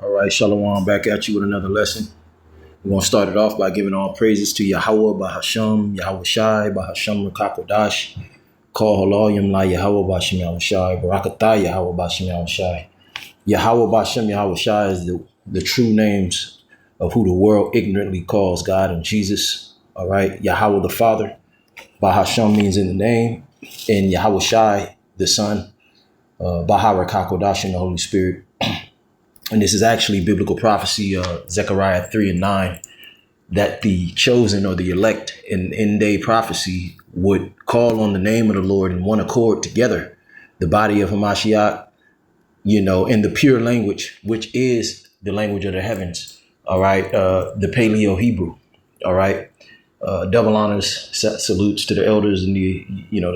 All right, Shalom, back at you with another lesson. We're going to start it off by giving all praises to Yahweh, Bahasham, Yahweh Shai, Bahasham, Rakakodash, Call Haloyim, La Yahweh, Bashim, Yahweh Shai, Barakatah, Yahweh, Bashim, Yahweh Shai. Yahweh, Bashim, Yahweh Shai is the true names of who the world ignorantly calls God and Jesus. All right, Yahweh the Father, Bahasham means in the name, and Yahweh Shai, the Son, Baharakakodash, and the Holy Spirit. And this is actually biblical prophecy, Zechariah 3 and 9, that the chosen or the elect in end-day prophecy would call on the name of the Lord in one accord together, the body of Hamashiach, in the pure language, which is the language of the heavens. All right. The Paleo Hebrew. All right. Double honors, salutes to the elders and the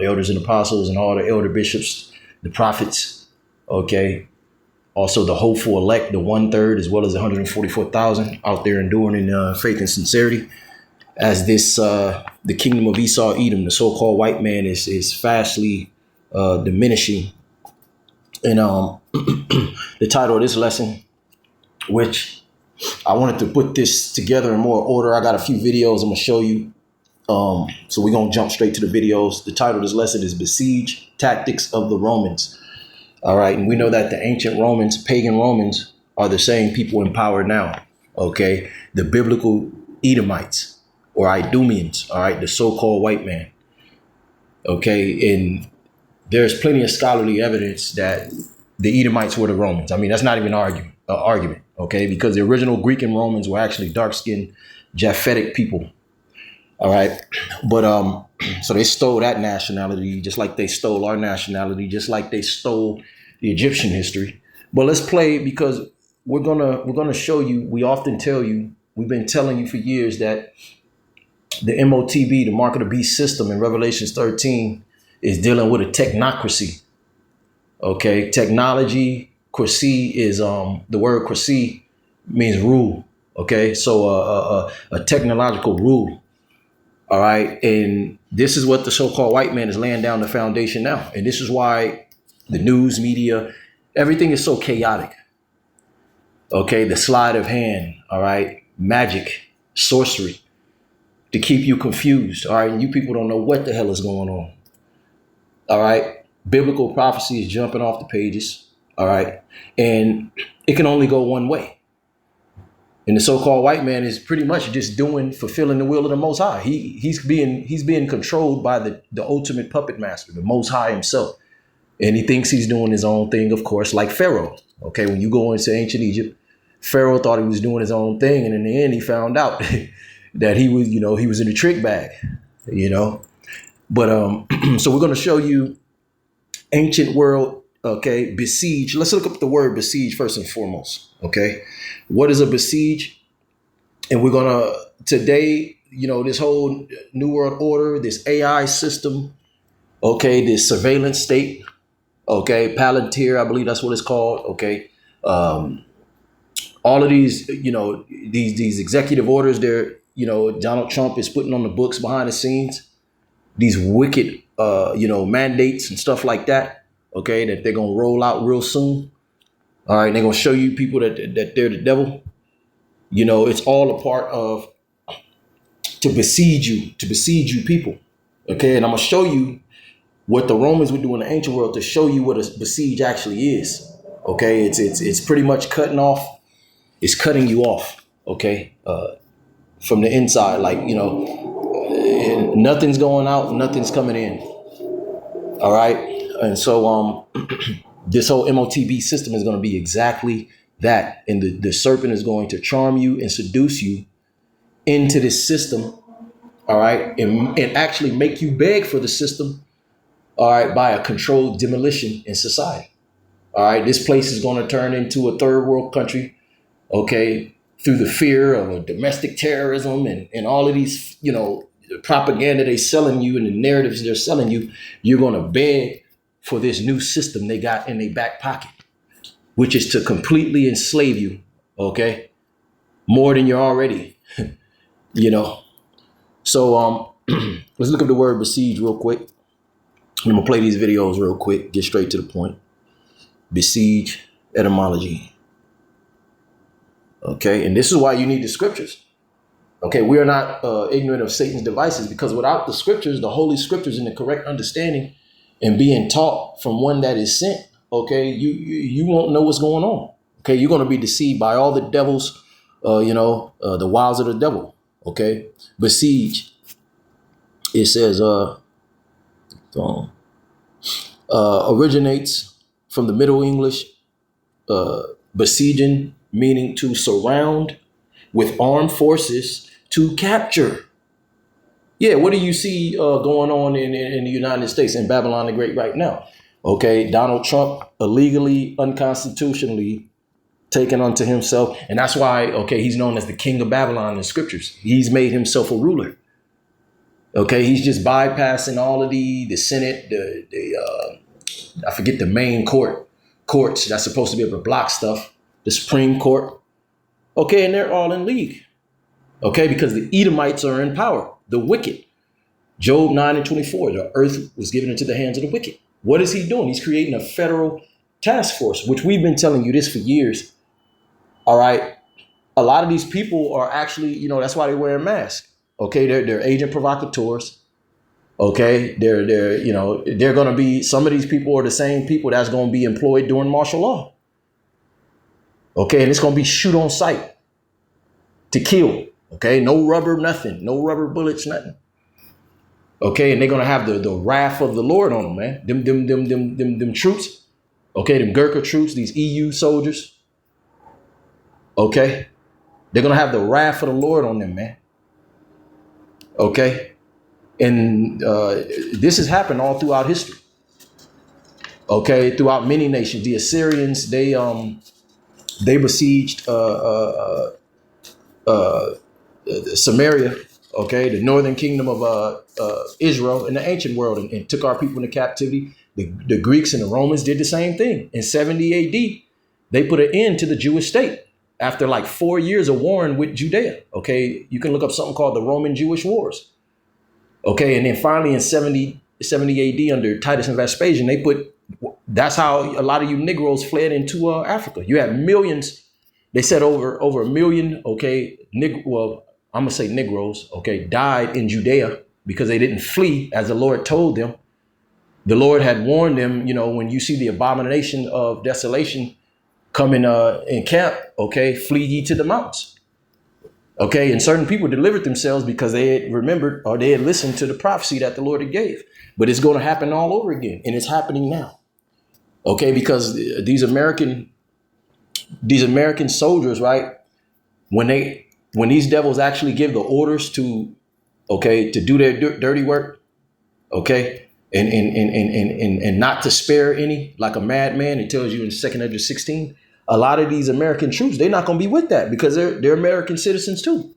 elders and apostles and all the elder bishops, the prophets. OK. Also, the hopeful elect, the 1/3, as well as 144,000 out there enduring in faith and sincerity. As this, the kingdom of Esau, Edom, the so-called white man, is fastly diminishing. And the title of this lesson, which I wanted to put this together in more order. I got a few videos I'm gonna show you. So we're gonna jump straight to the videos. The title of this lesson is "Besiege Tactics of the Romans." All right. And we know that the ancient Romans, pagan Romans, are the same people in power now. OK, the biblical Edomites or Idumeans. All right. The so-called white man. OK, and there's plenty of scholarly evidence that the Edomites were the Romans. I mean, that's not even an argument. OK, because the original Greek and Romans were actually dark-skinned Japhetic people. All right. But so they stole that nationality, just like they stole our nationality, just like they stole the Egyptian history. But let's play, because we're gonna show you. We often tell you, we've been telling you for years, that the MOTB, the mark of the beast system in Revelations 13, is dealing with a technocracy. Okay, technology. Krasi is the word krasi means rule. Okay, so a technological rule. All right. And this is what the so-called white man is laying down the foundation now. And this is why the news media, everything is so chaotic. OK, the sleight of hand. All right. Magic, sorcery to keep you confused. All right. And you people don't know what the hell is going on. All right. Biblical prophecy is jumping off the pages. All right. And it can only go one way. And the so-called white man is pretty much just fulfilling the will of the Most High. He's being controlled by the ultimate puppet master, the Most High himself. And he thinks he's doing his own thing, of course, like Pharaoh. Okay, when you go into ancient Egypt, Pharaoh thought he was doing his own thing. And in the end, he found out that he was in the trick bag, But so we're going to show you ancient world. OK, besiege. Let's look up the word besiege first and foremost. OK, what is a besiege? And we're going to today, this whole New World Order, this AI system. OK, this surveillance state. OK, Palantir, I believe that's what it's called. OK, all of these, these executive orders there, Donald Trump is putting on the books behind the scenes, these wicked, mandates and stuff like that. OK, that they're going to roll out real soon. All right. They're going to show you people that they're the devil. It's all a part of to besiege you people. OK, and I'm going to show you what the Romans would do in the ancient world to show you what a besiege actually is. OK, it's pretty much cutting you off. OK, from the inside, like, nothing's going out, nothing's coming in. All right. And so this whole MOTB system is going to be exactly that. And the serpent is going to charm you and seduce you into this system. All right. And actually make you beg for the system. All right. By a controlled demolition in society. All right. This place is going to turn into a third world country. OK, through the fear of domestic terrorism and all of these, propaganda they're selling you and the narratives they're selling you. You're going to beg for this new system they got in their back pocket, which is to completely enslave you. OK, more than you're already, So let's look up the word besiege real quick. I'm going to play these videos real quick, get straight to the point. Besiege, etymology. Okay, and this is why you need the scriptures. Okay, we are not ignorant of Satan's devices, because without the scriptures, the holy scriptures, and the correct understanding and being taught from one that is sent, okay, you won't know what's going on. Okay, you're going to be deceived by all the devils, the wiles of the devil. Okay, besiege. It says originates from the Middle English besieging, meaning to surround with armed forces to capture. Yeah, what do you see going on in the United States, in Babylon the Great right now? Okay, Donald Trump illegally, unconstitutionally taken unto himself. And that's why, okay, he's known as the king of Babylon in the scriptures. He's made himself a ruler. Okay, he's just bypassing all of the Senate, I forget the main courts that's supposed to be able to block stuff, the Supreme Court. Okay, and they're all in league. Okay, because the Edomites are in power, the wicked. Job 9:24, the earth was given into the hands of the wicked. What is he doing? He's creating a federal task force, which we've been telling you this for years. All right. A lot of these people are actually, that's why they wear a mask. Okay, they're agent provocateurs. Okay, they're going to be, some of these people are the same people that's going to be employed during martial law. Okay, and it's going to be shoot on sight to kill. Okay, no rubber, nothing, no rubber bullets, nothing. Okay, and they're going to have the wrath of the Lord on them, man. Them troops. Okay, them Gurkha troops, these EU soldiers. Okay, they're going to have the wrath of the Lord on them, man. Okay. And this has happened all throughout history. Okay, throughout many nations, the Assyrians they besieged Samaria, okay, the northern kingdom of Israel in the ancient world, and took our people into captivity. The Greeks and the Romans did the same thing. In 70 A.D., they put an end to the Jewish state after like 4 years of warring with Judea. Okay, you can look up something called the Roman-Jewish Wars. Okay, and then finally in 70 AD under Titus and Vespasian, that's how a lot of you Negroes fled into Africa. You had millions. They said over a million, okay, I'm going to say Negroes, okay, died in Judea because they didn't flee as the Lord told them. The Lord had warned them, when you see the abomination of desolation coming in camp, okay, flee ye to the mountains. Okay, and certain people delivered themselves because they had remembered or they had listened to the prophecy that the Lord had gave. But it's going to happen all over again, and it's happening now. Okay, because these American soldiers, right? When these devils actually give the orders to do their dirty work, okay, and not to spare any, like a madman, it tells you in 2 Ezra 16. A lot of these American troops, they're not going to be with that because they're American citizens too.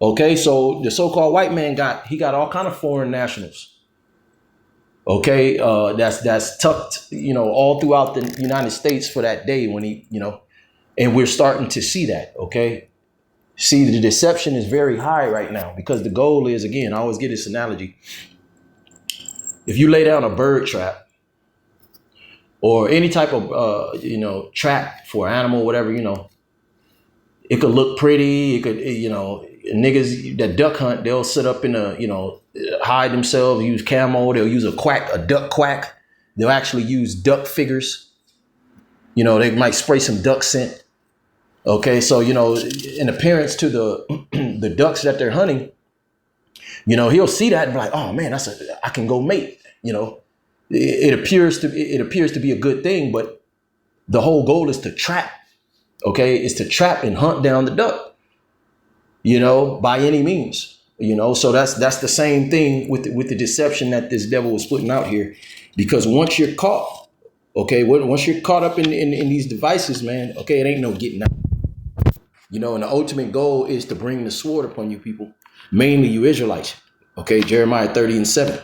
Okay, so the so-called white man got all kind of foreign nationals. Okay, that's tucked, all throughout the United States for that day when and we're starting to see that. Okay, see, the deception is very high right now because the goal is, again, I always give this analogy. If you lay down a bird trap or any type of trap for an animal, whatever, it could look pretty. It could, niggas that duck hunt, they'll sit up in hide themselves, use camo. They'll use a duck quack. They'll actually use duck figures. They might spray some duck scent. Okay, so in appearance to the the ducks that they're hunting, he'll see that and be like, oh man, I can go mate. It appears to be a good thing, but the whole goal is to trap. Okay, is to trap and hunt down the duck, by any means, so that's the same thing with the deception that this devil was putting out here, because once you're caught, okay, once you're caught up in these devices, man, okay, it ain't no getting out, and the ultimate goal is to bring the sword upon you people, mainly you Israelites, okay, Jeremiah 30:7,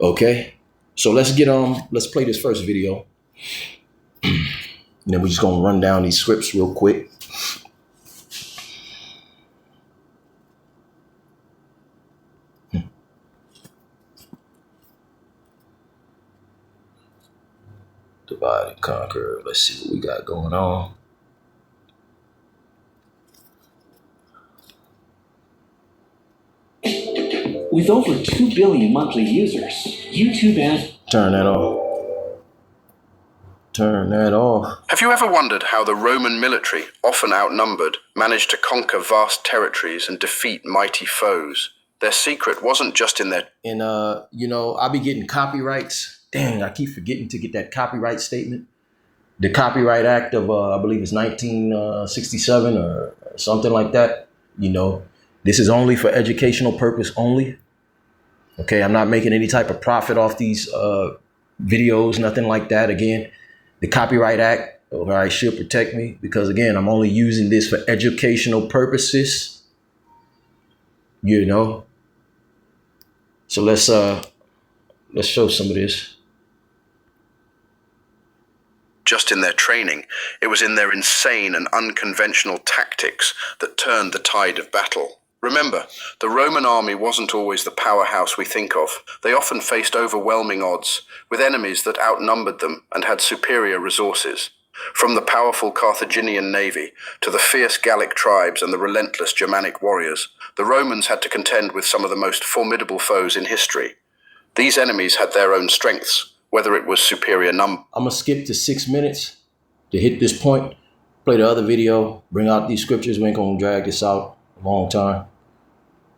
okay, so let's play this first video. And then we're just going to run down these scripts real quick. Divide and conquer. Let's see what we got going on. With over 2 billion monthly users, YouTube ads... Turn that off. Turn that off. Have you ever wondered how the Roman military, often outnumbered, managed to conquer vast territories and defeat mighty foes? Their secret wasn't just in their... And, I be getting copyrights. Dang, I keep forgetting to get that copyright statement. The Copyright Act of, I believe it's 1967 or something like that. This is only for educational purpose only. Okay, I'm not making any type of profit off these videos, nothing like that. Again, the Copyright Act, should protect me because, again, I'm only using this for educational purposes. So let's show some of this. Just in their training, it was in their insane and unconventional tactics that turned the tide of battle. Remember, the Roman army wasn't always the powerhouse we think of. They often faced overwhelming odds, with enemies that outnumbered them and had superior resources. From the powerful Carthaginian navy to the fierce Gallic tribes and the relentless Germanic warriors, the Romans had to contend with some of the most formidable foes in history. These enemies had their own strengths, whether it was superior number. I'm going to skip to 6 minutes to hit this point, play the other video, bring out these scriptures. We ain't going to drag this out a long time.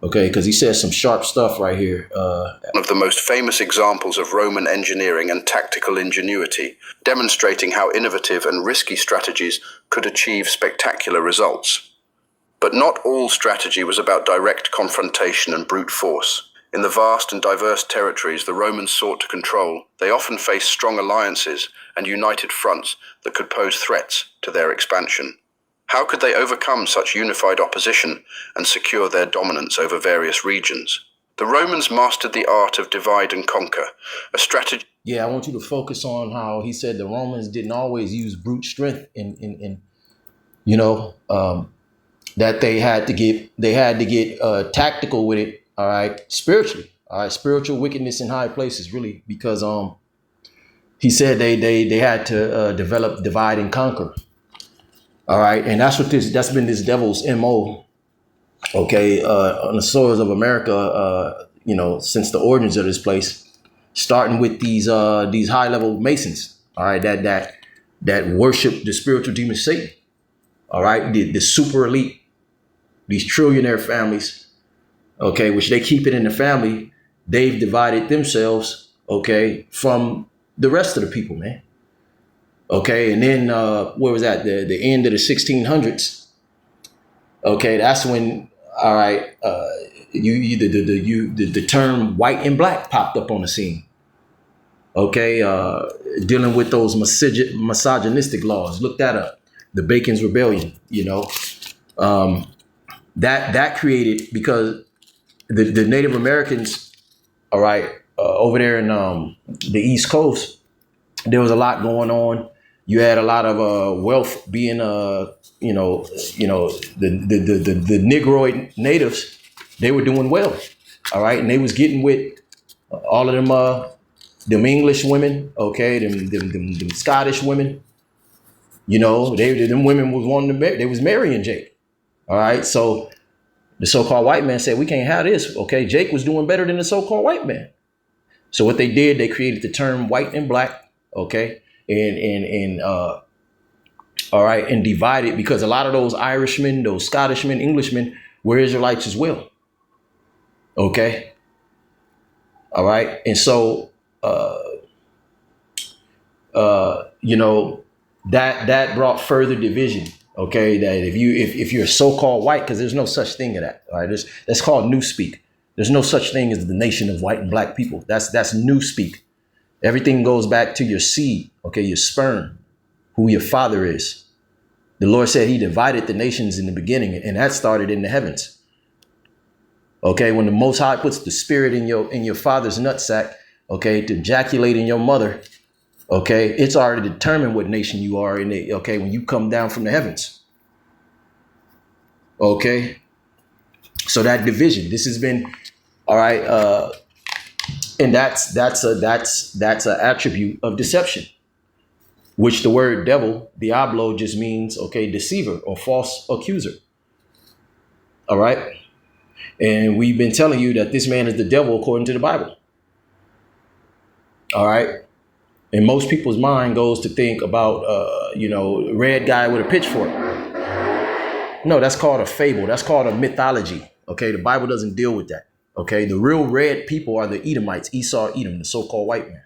Okay, because he says some sharp stuff right here. One of the most famous examples of Roman engineering and tactical ingenuity, demonstrating how innovative and risky strategies could achieve spectacular results. But not all strategy was about direct confrontation and brute force. In the vast and diverse territories the Romans sought to control, they often faced strong alliances and united fronts that could pose threats to their expansion. How could they overcome such unified opposition and secure their dominance over various regions? The Romans mastered the art of divide and conquer, a strategy... Yeah, I want you to focus on how he said the Romans didn't always use brute strength that they had to get tactical with it, all right, spiritually, all right, spiritual wickedness in high places, really, because he said they had to develop divide and conquer. All right. And that's been this devil's MO. OK, on the soils of America, since the origins of this place, starting with these high level Masons. All right. That worship the spiritual demon Satan. All right. The super elite, these trillionaire families. OK, which they keep it in the family. They've divided themselves, OK, from the rest of the people, man. OK, and then where was that? The end of the 1600s. OK, that's when, all right, the term white and black popped up on the scene. OK, dealing with those misogynistic laws. Look that up. The Bacon's Rebellion, that created, because the Native Americans, all right, over there in the East Coast, there was a lot going on. You had a lot of wealth being, the Negroid natives. They were doing well, all right, and they was getting with all of them English women, okay, them Scottish women. Them women was wanting to marry. They was marrying Jake, all right. So the so-called white man said, we can't have this. Okay, Jake was doing better than the so-called white man. So what they did, they created the term white and black, okay. And all right, and divided, because a lot of those Irishmen, those Scottishmen, Englishmen were Israelites as well. Okay. All right. And so, that brought further division. Okay. That if you're so-called white, because there's no such thing as that. All right. That's called newspeak. There's no such thing as the nation of white and black people. That's newspeak. Everything goes back to your seed, okay, your sperm, who your father is. The Lord said he divided the nations in the beginning, and that started in the heavens. Okay, when the Most High puts the spirit in your father's nutsack, okay, to ejaculate in your mother, okay, it's already determined what nation you are in it, okay, when you come down from the heavens. Okay, so that division, this has been, all right, and that's an attribute of deception, which the word devil, diablo, just means, okay, deceiver or false accuser. All right. And we've been telling you that this man is the devil according to the Bible. All right. And most people's mind goes to think about, red guy with a pitchfork. No, that's called a fable. That's called a mythology. OK, the Bible doesn't deal with that. OK, the real red people are the Edomites, Esau, Edom, the so-called white man.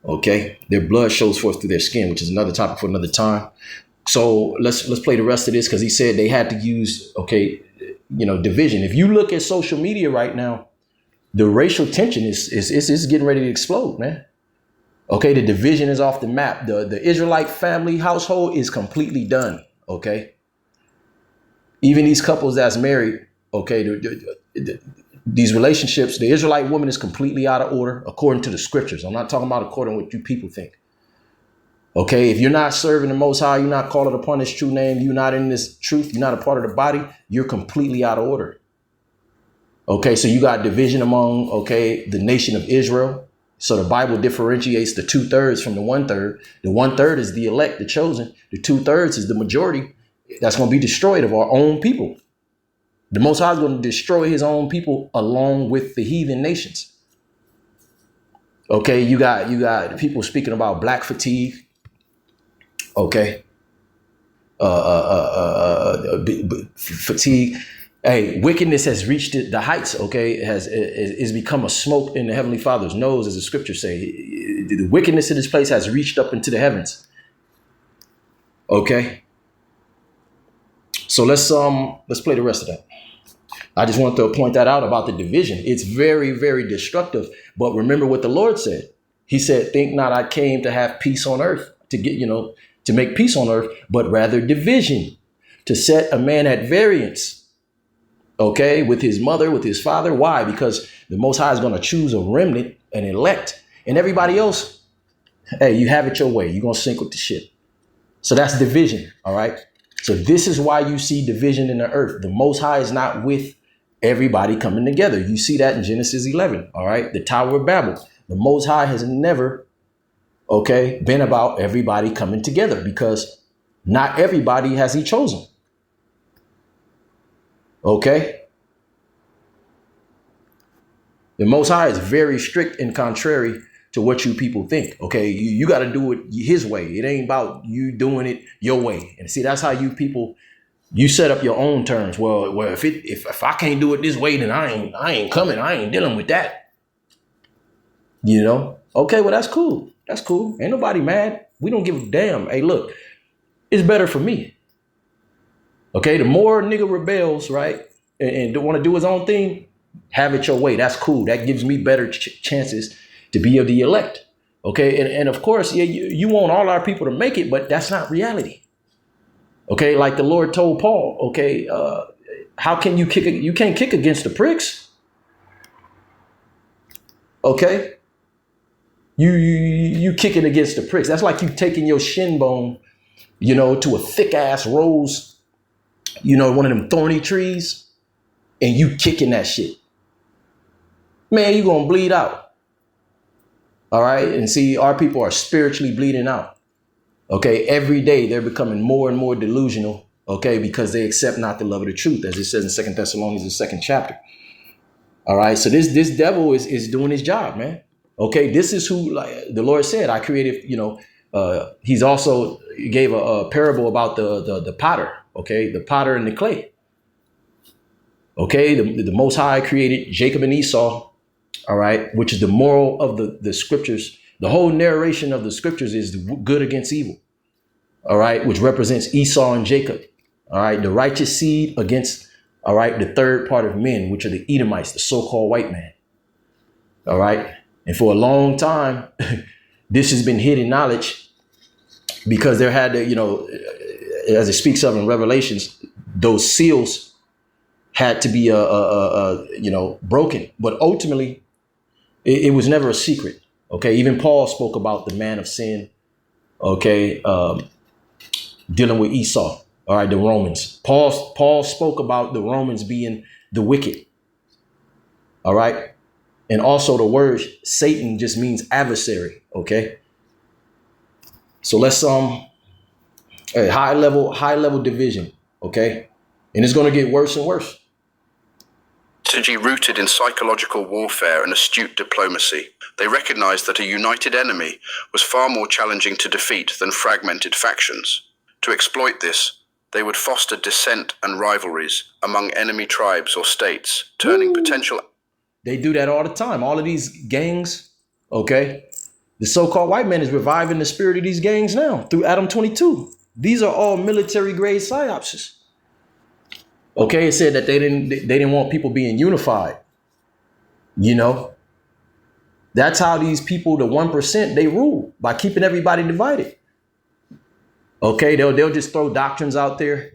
OK, their blood shows forth through their skin, which is another topic for another time. So let's play the rest of this, because he said they had to use, division. If you look at social media right now, the racial tension is getting ready to explode, man. OK, the division is off the map. The Israelite family household is completely done. OK, even these couples that's married. OK, these relationships, the Israelite woman is completely out of order according to the scriptures. I'm not talking about according to what you people think. OK, if you're not serving the Most High, you're not calling upon His true name, you're not in this truth, you're not a part of the body, you're completely out of order. OK, so you got division among, the nation of Israel. So the Bible differentiates the 2/3 from the 1/3. The 1/3 is the elect, the chosen. The 2/3 is the majority that's going to be destroyed of our own people. The Most High is going to destroy His own people along with the heathen nations. OK, you got people speaking about black fatigue. OK, fatigue. Hey, wickedness has reached the heights. OK, is become a smoke in the Heavenly Father's nose, as the scriptures say. The wickedness of this place has reached up into the heavens. OK, so let's play the rest of that. I just want to point that out about the division. It's very, very destructive. But remember what the Lord said. He said, "Think not I came to have peace on earth, to make peace on earth, but rather division, to set a man at variance." OK, with his mother, with his father. Why? Because the Most High is going to choose a remnant, an elect, and everybody else. Hey, you have it your way. You're going to sink with the ship. So that's division. All right. So this is why you see division in the earth. The Most High is not with everybody coming together. You see that in Genesis 11. All right. The Tower of Babel. The Most High has never, been about everybody coming together, because not everybody has He chosen. OK, the Most High is very strict and contrary to what you people think. OK, you got to do it His way. It ain't about you doing it your way. And see, that's how you people, you set up your own terms. Well, if I can't do it this way, then I ain't coming. I ain't dealing with that. OK, well, that's cool. That's cool. Ain't nobody mad. We don't give a damn. Hey, look, it's better for me. OK, the more nigga rebels, right, and don't want to do his own thing, have it your way. That's cool. That gives me better chances to be of the elect. OK, and of course, yeah, you want all our people to make it, but that's not reality. OK, like the Lord told Paul. OK, how can you kick? You can't kick against the pricks. OK, you kicking against the pricks. That's like you taking your shin bone, to a thick ass rose. One of them thorny trees, and you kicking that shit. Man, you going to bleed out. All right. And see, our people are spiritually bleeding out. OK, every day they're becoming more and more delusional. OK, because they accept not the love of the truth, as it says in 2 Thessalonians, the 2nd chapter. All right. So this devil is doing his job, man. OK, this is who, like the Lord said, I created, He's also gave a parable about the potter. OK, the potter and the clay. OK, the Most High created Jacob and Esau. All right, which is the moral of the scriptures. The whole narration of the scriptures is good against evil. All right, which represents Esau and Jacob. All right, the righteous seed against, all right, the third part of men, which are the Edomites, the so-called white man. All right. And for a long time, this has been hidden knowledge, because there had to, as it speaks of in Revelations, those seals had to be broken. But ultimately, it was never a secret. OK, even Paul spoke about the man of sin. OK, dealing with Esau. All right, the Romans. Paul spoke about the Romans being the wicked. All right. And also the word Satan just means adversary. OK, so let's high level division. OK, and it's going to get worse and worse. strategy rooted in psychological warfare and astute diplomacy. They recognized that a united enemy was far more challenging to defeat than fragmented factions. To exploit this, they would foster dissent and rivalries among enemy tribes or states, turning potential... They do that all the time. All of these gangs, okay? The so-called white man is reviving the spirit of these gangs now through Adam 22. These are all military-grade psyopses. Okay, it said that they didn't want people being unified. You know, that's how these people, the 1%, they rule by keeping everybody divided. Okay, they'll just throw doctrines out there,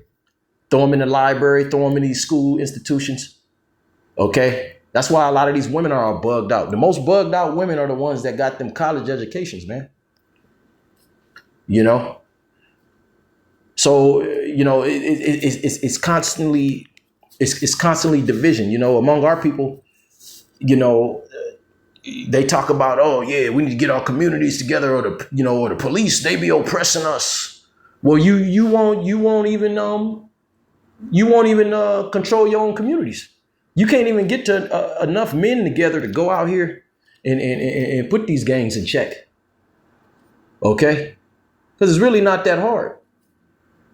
throw them in the library, throw them in these school institutions. Okay, that's why a lot of these women are all bugged out. The most bugged out women are the ones that got them college educations, man. You know. So, you know, it's constantly division, you know, among our people. You know, they talk about, oh, yeah, we need to get our communities together, or the police, they be oppressing us. Well, you won't even control your own communities. You can't even get to enough men together to go out here and put these gangs in check. OK, because it's really not that hard.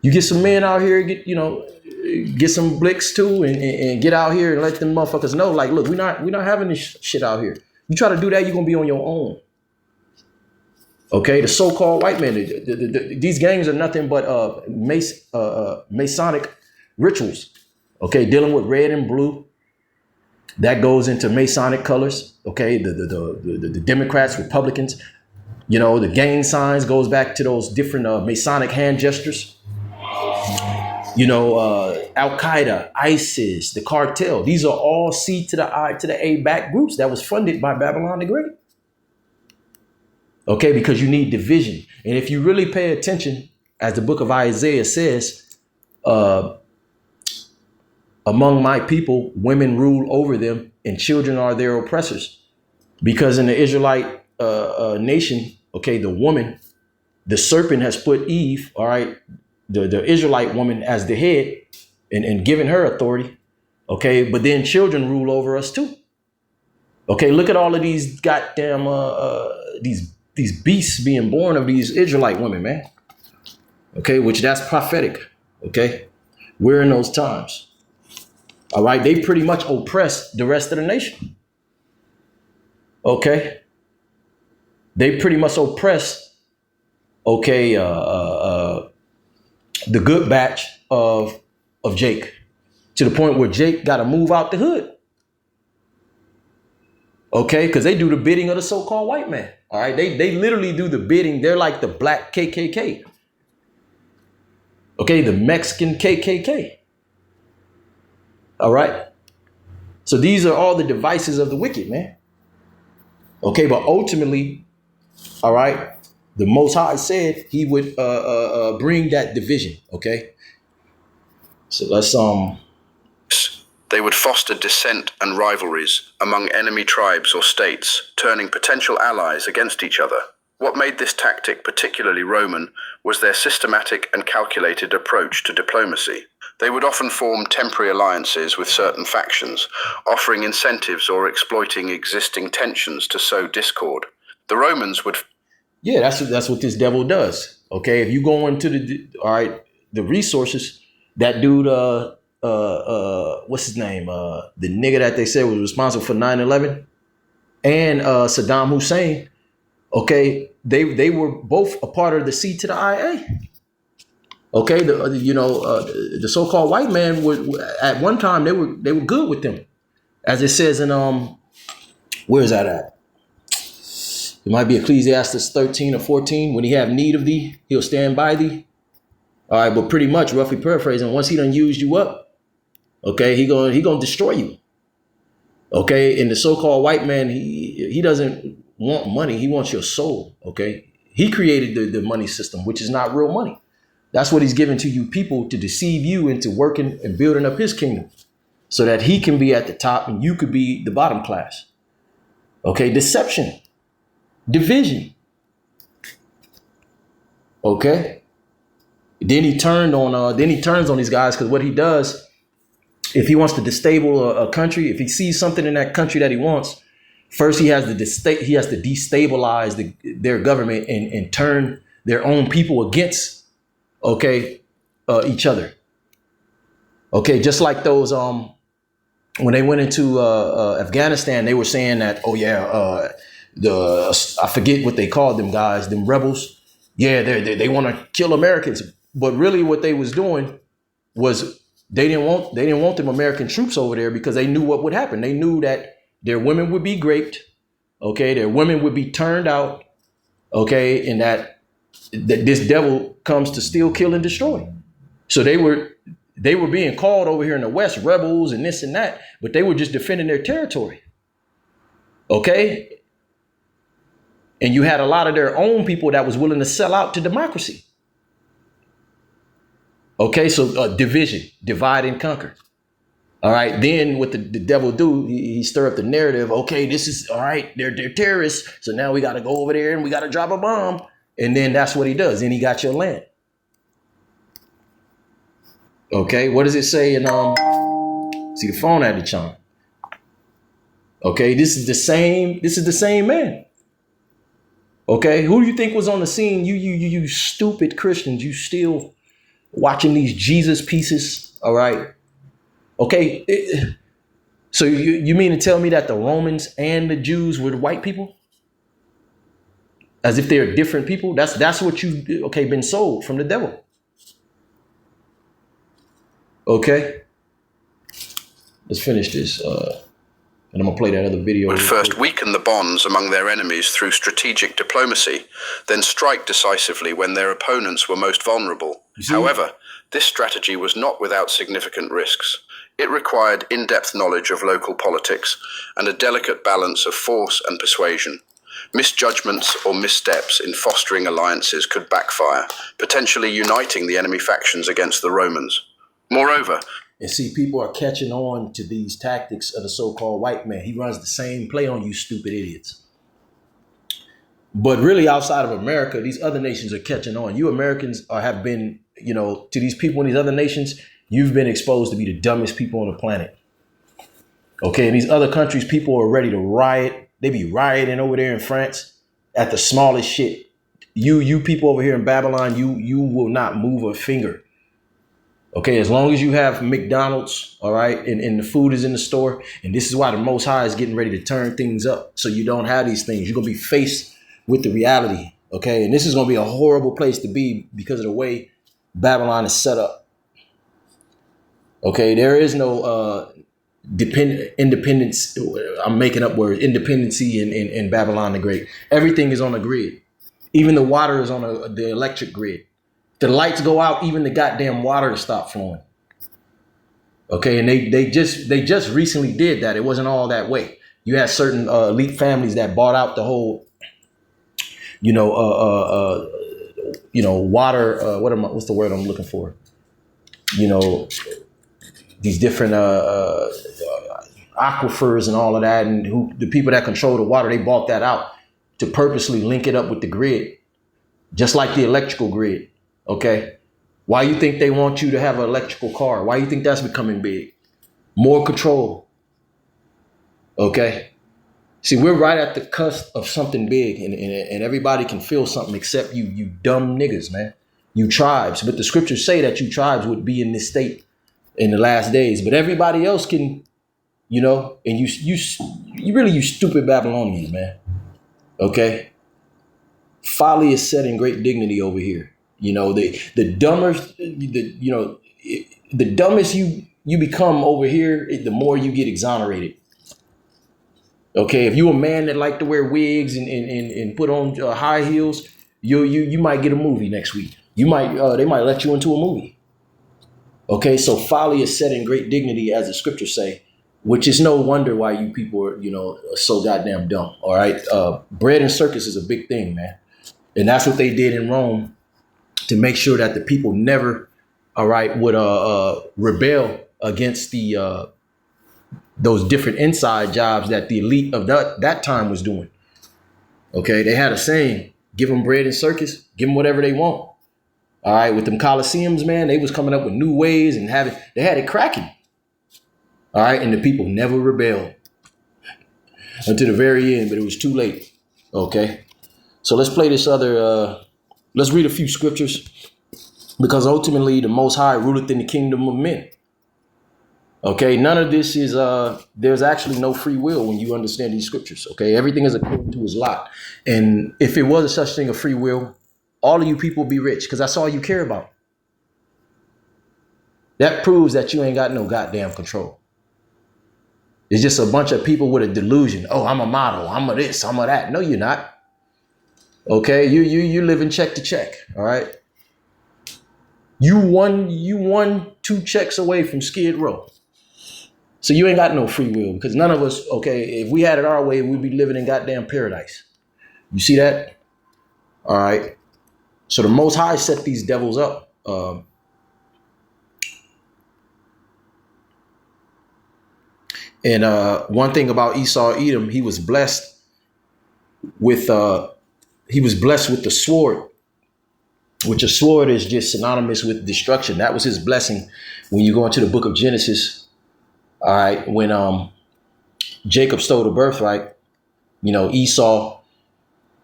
You get some men out here, get some blicks too, and get out here and let them motherfuckers know, like, look, we're not having this shit out here. You try to do that, you're gonna be on your own. Okay, the so-called white man, these gangs are nothing but Masonic rituals. Okay, dealing with red and blue. That goes into Masonic colors. Okay, the Democrats, Republicans. You know, the gang signs goes back to those different Masonic hand gestures. You know, Al-Qaeda, ISIS, the cartel. These are all C to the I to the A back groups that was funded by Babylon the Great. Okay, because you need division. And if you really pay attention, as the book of Isaiah says, among my people, women rule over them and children are their oppressors. Because in the Israelite nation, okay, the woman, the serpent has put Eve, all right, the Israelite woman as the head and given her authority. Okay, but then children rule over us too. Okay, look at all of these goddamn these beasts being born of these Israelite women, man. Okay, which that's prophetic. Okay, we're in those times. All right, they pretty much oppress the rest of the nation. Okay, they pretty much oppress. Okay, the good batch of Jake, to the point where Jake got to move out the hood. Okay, because they do the bidding of the so-called white man. All right, they literally do the bidding. They're like the black KKK. Okay, the Mexican KKK. All right. So these are all the devices of the wicked, man. Okay, but ultimately, all right, the Most High said he would bring that division. Okay, so let's They would foster dissent and rivalries among enemy tribes or states, turning potential allies against each other. What made this tactic particularly Roman was their systematic and calculated approach to diplomacy. They would often form temporary alliances with certain factions, offering incentives or exploiting existing tensions to sow discord. The Romans would... Yeah, that's what this devil does. Okay, if you go into the resources, that dude, what's his name? The nigga that they said was responsible for 9/11 and Saddam Hussein. Okay, they were both a part of the C to the IA. Okay, the so-called white man at one time they were good with them, as it says in where is that at? It might be Ecclesiastes 13 or 14. When he have need of thee, he'll stand by thee. All right, but pretty much, roughly paraphrasing, once he done used you up, okay, he gonna destroy you. Okay, and the so-called white man, he doesn't want money. He wants your soul. Okay, he created the money system, which is not real money. That's what he's given to you people to deceive you into working and building up his kingdom, so that he can be at the top and you could be the bottom class. Okay, deception, division. Okay. Then he turns on these guys, because what he does, If he wants to destabilize a country, if he sees something in that country that he wants, first he has to destabilize their government and turn their own people against, each other. Okay, just like those when they went into Afghanistan, they were saying that, I forget what they called them guys, them rebels. Yeah, they want to kill Americans, but really what they was doing was they didn't want them American troops over there because they knew what would happen. They knew that their women would be raped, their women would be turned out, and that this devil comes to steal, kill, and destroy. So they were being called over here in the West rebels and this and that, but they were just defending their territory. Okay. And you had a lot of their own people that was willing to sell out to democracy. Okay. So division, divide and conquer. All right. Then what the devil do, he stir up the narrative. Okay, this is all right. They're terrorists. So now we got to go over there and we got to drop a bomb. And then that's what he does. Then he got your land. Okay, what does it say in see the phone had to chime. Okay, this is the same man. Okay, who do you think was on the scene? You stupid Christians, you still watching these Jesus pieces, all right? Okay, so you mean to tell me that the Romans and the Jews were the white people? As if they're different people? That's what you've been sold from the devil. Okay, let's finish this, and I'm gonna play that other video. Would first weaken the bonds among their enemies through strategic diplomacy, then strike decisively when their opponents were most vulnerable. However, this strategy was not without significant risks. It required in-depth knowledge of local politics and a delicate balance of force and persuasion. Misjudgments or missteps in fostering alliances could backfire, potentially uniting the enemy factions against the Romans. Moreover, and see, people are catching on to these tactics of the so-called white man. He runs the same play on you stupid idiots. But really, outside of America, these other nations are catching on. You Americans have been, to these people in these other nations, you've been exposed to be the dumbest people on the planet. Okay, in these other countries, people are ready to riot. They be rioting over there in France at the smallest shit. You people over here in Babylon, you will not move a finger. Okay, as long as you have McDonald's, all right, and the food is in the store, and this is why the Most High is getting ready to turn things up, so you don't have these things. You're going to be faced with the reality, okay? And this is going to be a horrible place to be because of the way Babylon is set up. Okay, there is no independence. I'm making up words. Independency in Babylon the Great. Everything is on a grid. Even the water is on the electric grid. The lights go out, even the goddamn water to stop flowing. Okay, and they just recently did that. It wasn't all that way. You had certain elite families that bought out the whole, water. What's the word I'm looking for? These different aquifers and all of that, and the people that control the water, they bought that out to purposely link it up with the grid, just like the electrical grid. Okay, why you think they want you to have an electrical car? Why you think that's becoming big? More control. Okay, see, we're right at the cusp of something big, and everybody can feel something except you dumb niggas, man. You tribes, but the scriptures say that you tribes would be in this state in the last days, but everybody else can, and you stupid Babylonians, man. Okay, folly is set in great dignity over here. The dumbest you become over here, the more you get exonerated. Okay, if you a man that like to wear wigs and put on high heels, you might get a movie next week. They might let you into a movie. Okay, so folly is set in great dignity, as the scriptures say, which is no wonder why you people are so goddamn dumb. All right, bread and circus is a big thing, man, and that's what they did in Rome, to make sure that the people never, all right, would rebel against those different inside jobs that the elite of that time was doing. Okay, they had a saying: give them bread and circus, give them whatever they want. All right, with them coliseums, man, they was coming up with new ways and they had it cracking. All right. And the people never rebelled until the very end, but it was too late. Okay. So let's play this let's read a few scriptures, because ultimately the Most High ruleth in the kingdom of men. Okay, none of this is, there's actually no free will when you understand these scriptures. Okay, everything is according to his lot. And if it was such thing of free will, all of you people be rich, because that's all you care about. That proves that you ain't got no goddamn control. It's just a bunch of people with a delusion. Oh, I'm a model. I'm a this, I'm a that. No, you're not. Okay, you live in check to check. All right. You won 2 checks away from Skid Row. So you ain't got no free will, because none of us, okay, if we had it our way, we'd be living in goddamn paradise. You see that? All right. So the Most High set these devils up. And one thing about Esau, Edom, he was blessed with the sword, which a sword is just synonymous with destruction. That was his blessing when you go into the book of Genesis. All right, when Jacob stole the birthright, Esau,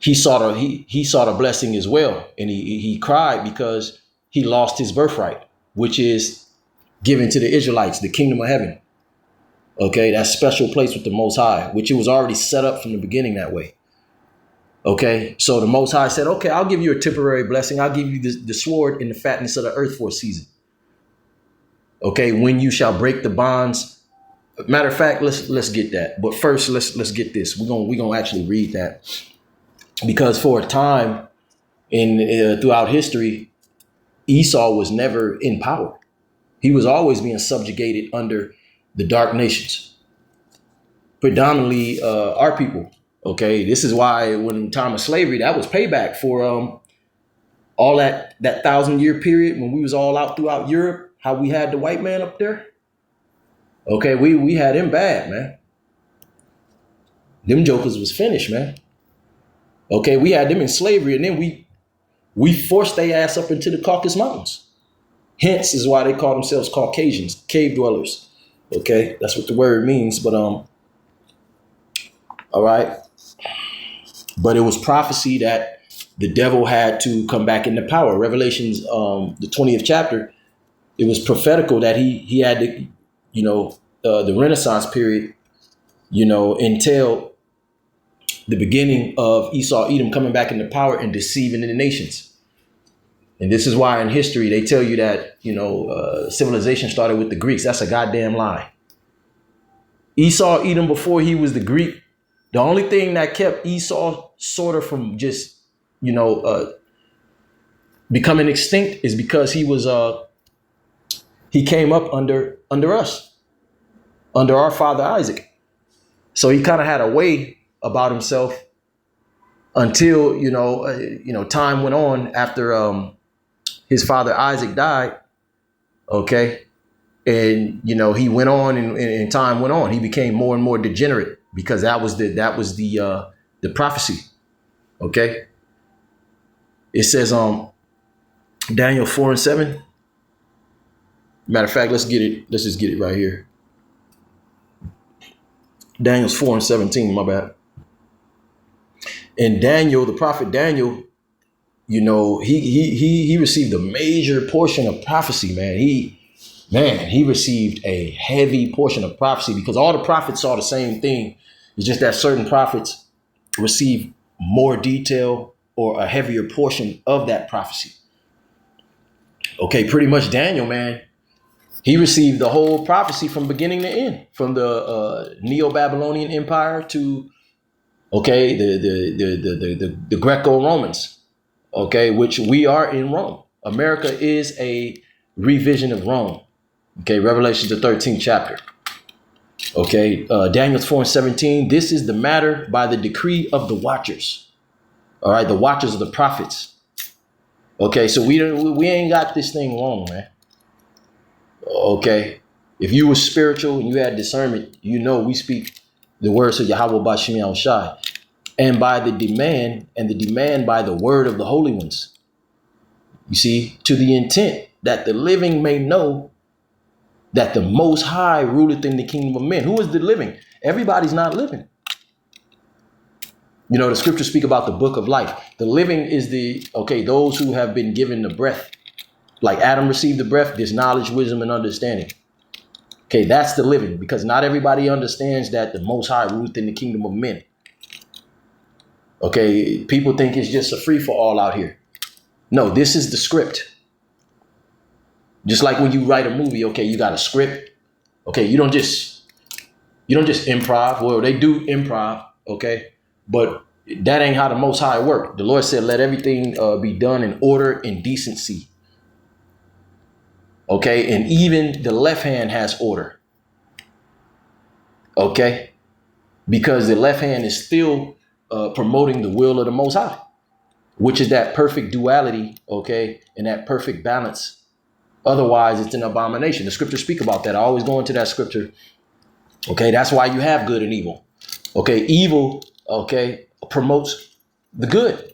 he saw the blessing as well, and he cried because he lost his birthright, which is given to the Israelites, the kingdom of heaven. Okay, that special place with the Most High, which it was already set up from the beginning that way. Okay, so the Most High said, okay, I'll give you a temporary blessing. I'll give you the sword and the fatness of the earth for a season. Okay, when you shall break the bonds. Matter of fact, let's get that. But first, let's get this. We're gonna actually read that, because for a time throughout history, Esau was never in power. He was always being subjugated under the dark nations, predominantly our people. Okay, this is why when time of slavery, that was payback for all that 1,000-year period when we was all out throughout Europe. How we had the white man up there. Okay, we had him bad, man. Them jokers was finished, man. Okay, we had them in slavery, and then we forced their ass up into the Caucasus Mountains. Hence is why they call themselves Caucasians, cave dwellers. Okay, that's what the word means. But all right. But it was prophecy that the devil had to come back into power. Revelations, the 20th chapter, it was prophetical that he had to, the Renaissance period, entailed the beginning of Esau, Edom coming back into power and deceiving the nations. And this is why in history they tell you that, civilization started with the Greeks. That's a goddamn lie. Esau, Edom, before he was the Greek, the only thing that kept Esau sort of from just, becoming extinct is because he came up under us, under our father Isaac. So he kind of had a way about himself until, time went on after his father Isaac died. Okay. And, he went on and time went on. He became more and more degenerate because that was the prophecy. Okay. It says, Daniel 4:7. Matter of fact, let's get it. Let's just get it right here. Daniel's 4:17. My bad. And Daniel, the prophet Daniel, he received a major portion of prophecy, man. He received a heavy portion of prophecy because all the prophets saw the same thing. It's just that certain prophets received more detail or a heavier portion of that prophecy. Okay, pretty much Daniel, man, he received the whole prophecy from beginning to end, from the Neo-Babylonian Empire to, the Greco-Romans, which we are in Rome. America is a revision of Rome. Okay, Revelation the 13th chapter. Okay, Daniel 4:17. This is the matter by the decree of the watchers. All right, the watchers of the prophets. Okay, so we ain't got this thing wrong, man. Okay, if you were spiritual and you had discernment, we speak the words of Yahweh Bashem Yahushai, and by the demand by the word of the holy ones. You see, to the intent that the living may know That the Most High ruleth in the kingdom of men. Who is the living? Everybody's not living. You know, the scriptures speak about the book of life. The living is those who have been given the breath. Like Adam received the breath, there's knowledge, wisdom, and understanding. Okay, that's the living, because not everybody understands that the Most High ruleth in the kingdom of men. Okay, people think it's just a free for all out here. No, this is the script. Just like when you write a movie, okay, you got a script. Okay, you don't just improv. Well, they do improv, okay, but that ain't how the Most High work. The Lord said, let everything be done in order and decency. Okay, and even the left hand has order. Okay, because the left hand is still promoting the will of the Most High, which is that perfect duality, okay, and that perfect balance. Otherwise, it's an abomination. The scriptures speak about that. I always go into that scripture. Okay, that's why you have good and evil. Okay, evil, okay, promotes the good.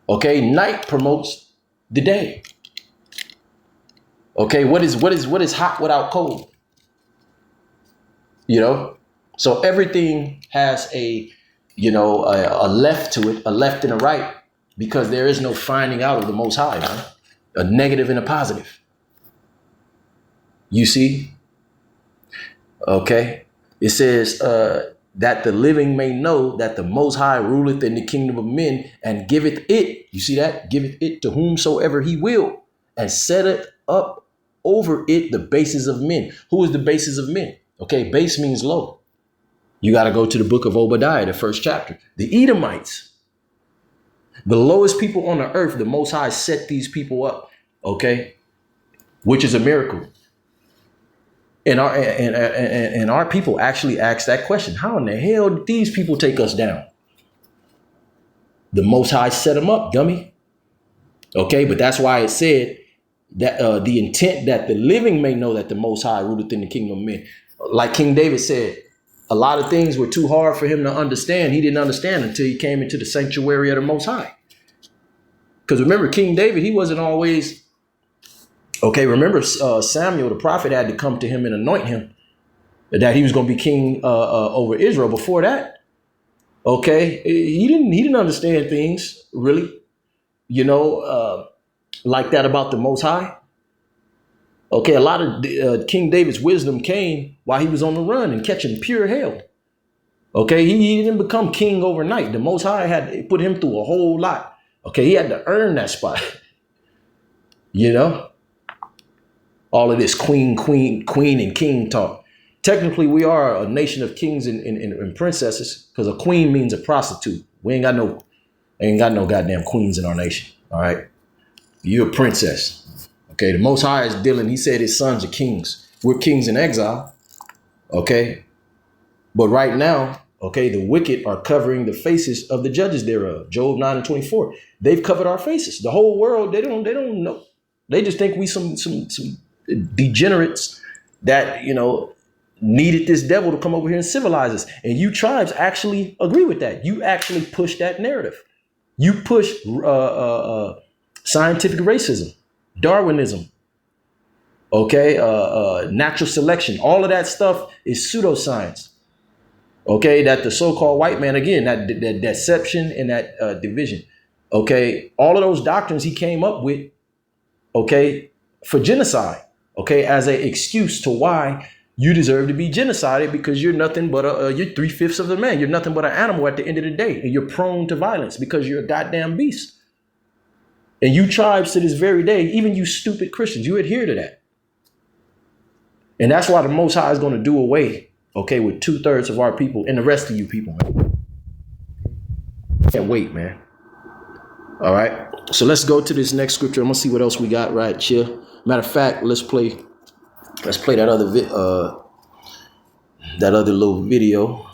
Okay, night promotes the day. Okay, what is hot without cold? You know, so everything has a left to it, a left and a right, because there is no finding out of the Most High, man. A negative and a positive. You see? Okay. It says that the living may know that the Most High ruleth in the kingdom of men and giveth it. You see that? Giveth it to whomsoever he will, and setteth up over it the bases of men. Who is the bases of men? Okay, base means low. You got to go to the book of Obadiah, the first chapter. The Edomites, the lowest people on the earth, the Most High set these people up, okay, which is a miracle. And our people actually asked that question: how in the hell did these people take us down? The Most High set them up, dummy. Okay, but that's why it said that the intent that the living may know that the Most High ruleth in the kingdom of men. Like King David said, a lot of things were too hard for him to understand. He didn't understand until he came into the sanctuary of the Most High. Because remember, King David, he wasn't always, okay, remember Samuel, the prophet, had to come to him and anoint him that he was going to be king over Israel. Before that, okay, he didn't understand things really, like that about the Most High. Okay, a lot of King David's wisdom came while he was on the run and catching pure hell. Okay, he didn't become king overnight. The Most High had to put him through a whole lot. Okay, he had to earn that spot. All of this queen, and king talk. Technically, we are a nation of kings and princesses, because a queen means a prostitute. We ain't got no goddamn queens in our nation. All right, you're a princess. Okay, the Most High is dealing. He said his sons are kings. We're kings in exile. Okay, but right now, okay, the wicked are covering the faces of the judges thereof. Job 9:24. They've covered our faces. The whole world, they don't know. They just think we some degenerates that, needed this devil to come over here and civilize us. And you tribes actually agree with that. You actually push that narrative. You push scientific racism, Darwinism, okay, natural selection. All of that stuff is pseudoscience. Okay, that the so-called white man, again, that deception and that division. Okay, all of those doctrines he came up with, okay, for genocide, okay, as an excuse to why you deserve to be genocided, because you're nothing but you're 3/5 of the man. You're nothing but an animal at the end of the day, and you're prone to violence because you're a goddamn beast. And you tribes to this very day, even you stupid Christians, you adhere to that. And that's why the Most High is going to do away, okay, with 2/3 of our people and the rest of you people, man. Can't wait, man. All right. So let's go to this next scripture. I'm gonna see what else we got right here. Matter of fact, let's play that other little video.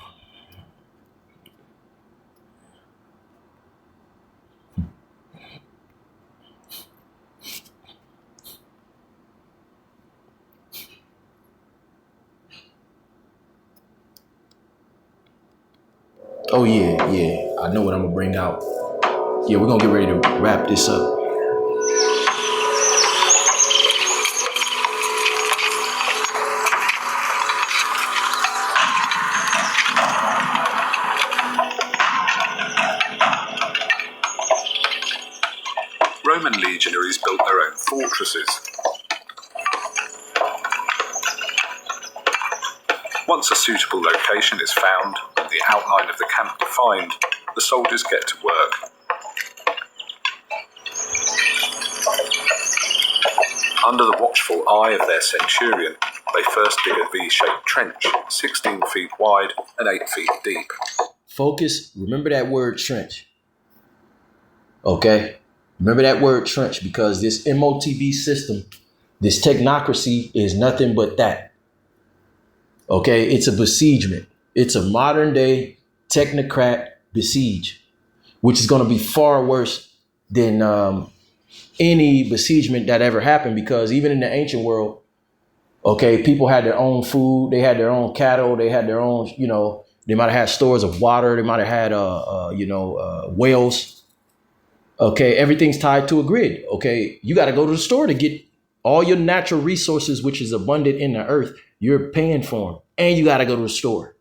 Oh yeah. I know what I'm gonna bring out. Yeah, we're gonna get ready to wrap this up. fortresses. Once a suitable location is found and the outline of the camp defined, the soldiers get to work. Under the watchful eye of their centurion, they first dig a V-shaped trench, 16 feet wide and 8 feet deep. Focus, remember that word trench. Okay? Remember that word trench, because this MOTB system, this technocracy is nothing but that. Okay? It's a besiegement. It's a modern day technocrat besiege, which is going to be far worse than any besiegement that ever happened, because even in the ancient world, okay, people had their own food, they had their own cattle, they had their own, they might have had stores of water, they might have had, wells. Okay, everything's tied to a grid. Okay, you got to go to the store to get all your natural resources, which is abundant in the earth. You're paying for them, and you got to go to the store.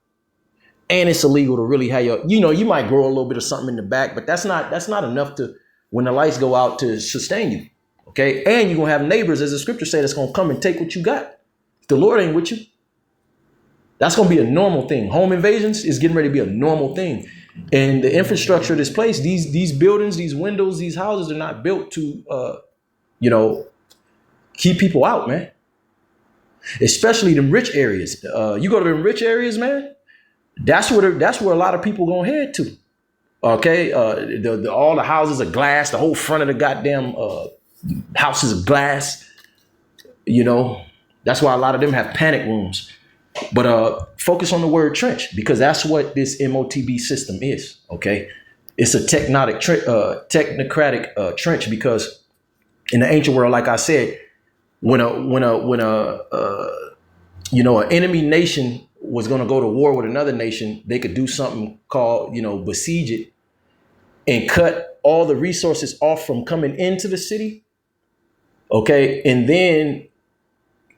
And it's illegal to really have you might grow a little bit of something in the back, but that's not enough to, when the lights go out, to sustain you. Okay, and you're gonna have neighbors, as the scripture said, that's gonna come and take what you got. If the Lord ain't with you, that's gonna be a normal thing. Home invasions is getting ready to be a normal thing. And the infrastructure of this place, these buildings, these windows, these houses are not built to, keep people out, man. Especially them rich areas. You go to them rich areas, man. That's where a lot of people gonna head to. Okay, all the houses are glass. The whole front of the goddamn houses are glass. That's why a lot of them have panic rooms. But focus on the word trench, because that's what this MOTB system is. Okay, it's a technocratic trench, because in the ancient world, like I said, when an enemy nation was going to go to war with another nation, they could do something called besiege it, and cut all the resources off from coming into the city. Okay, and then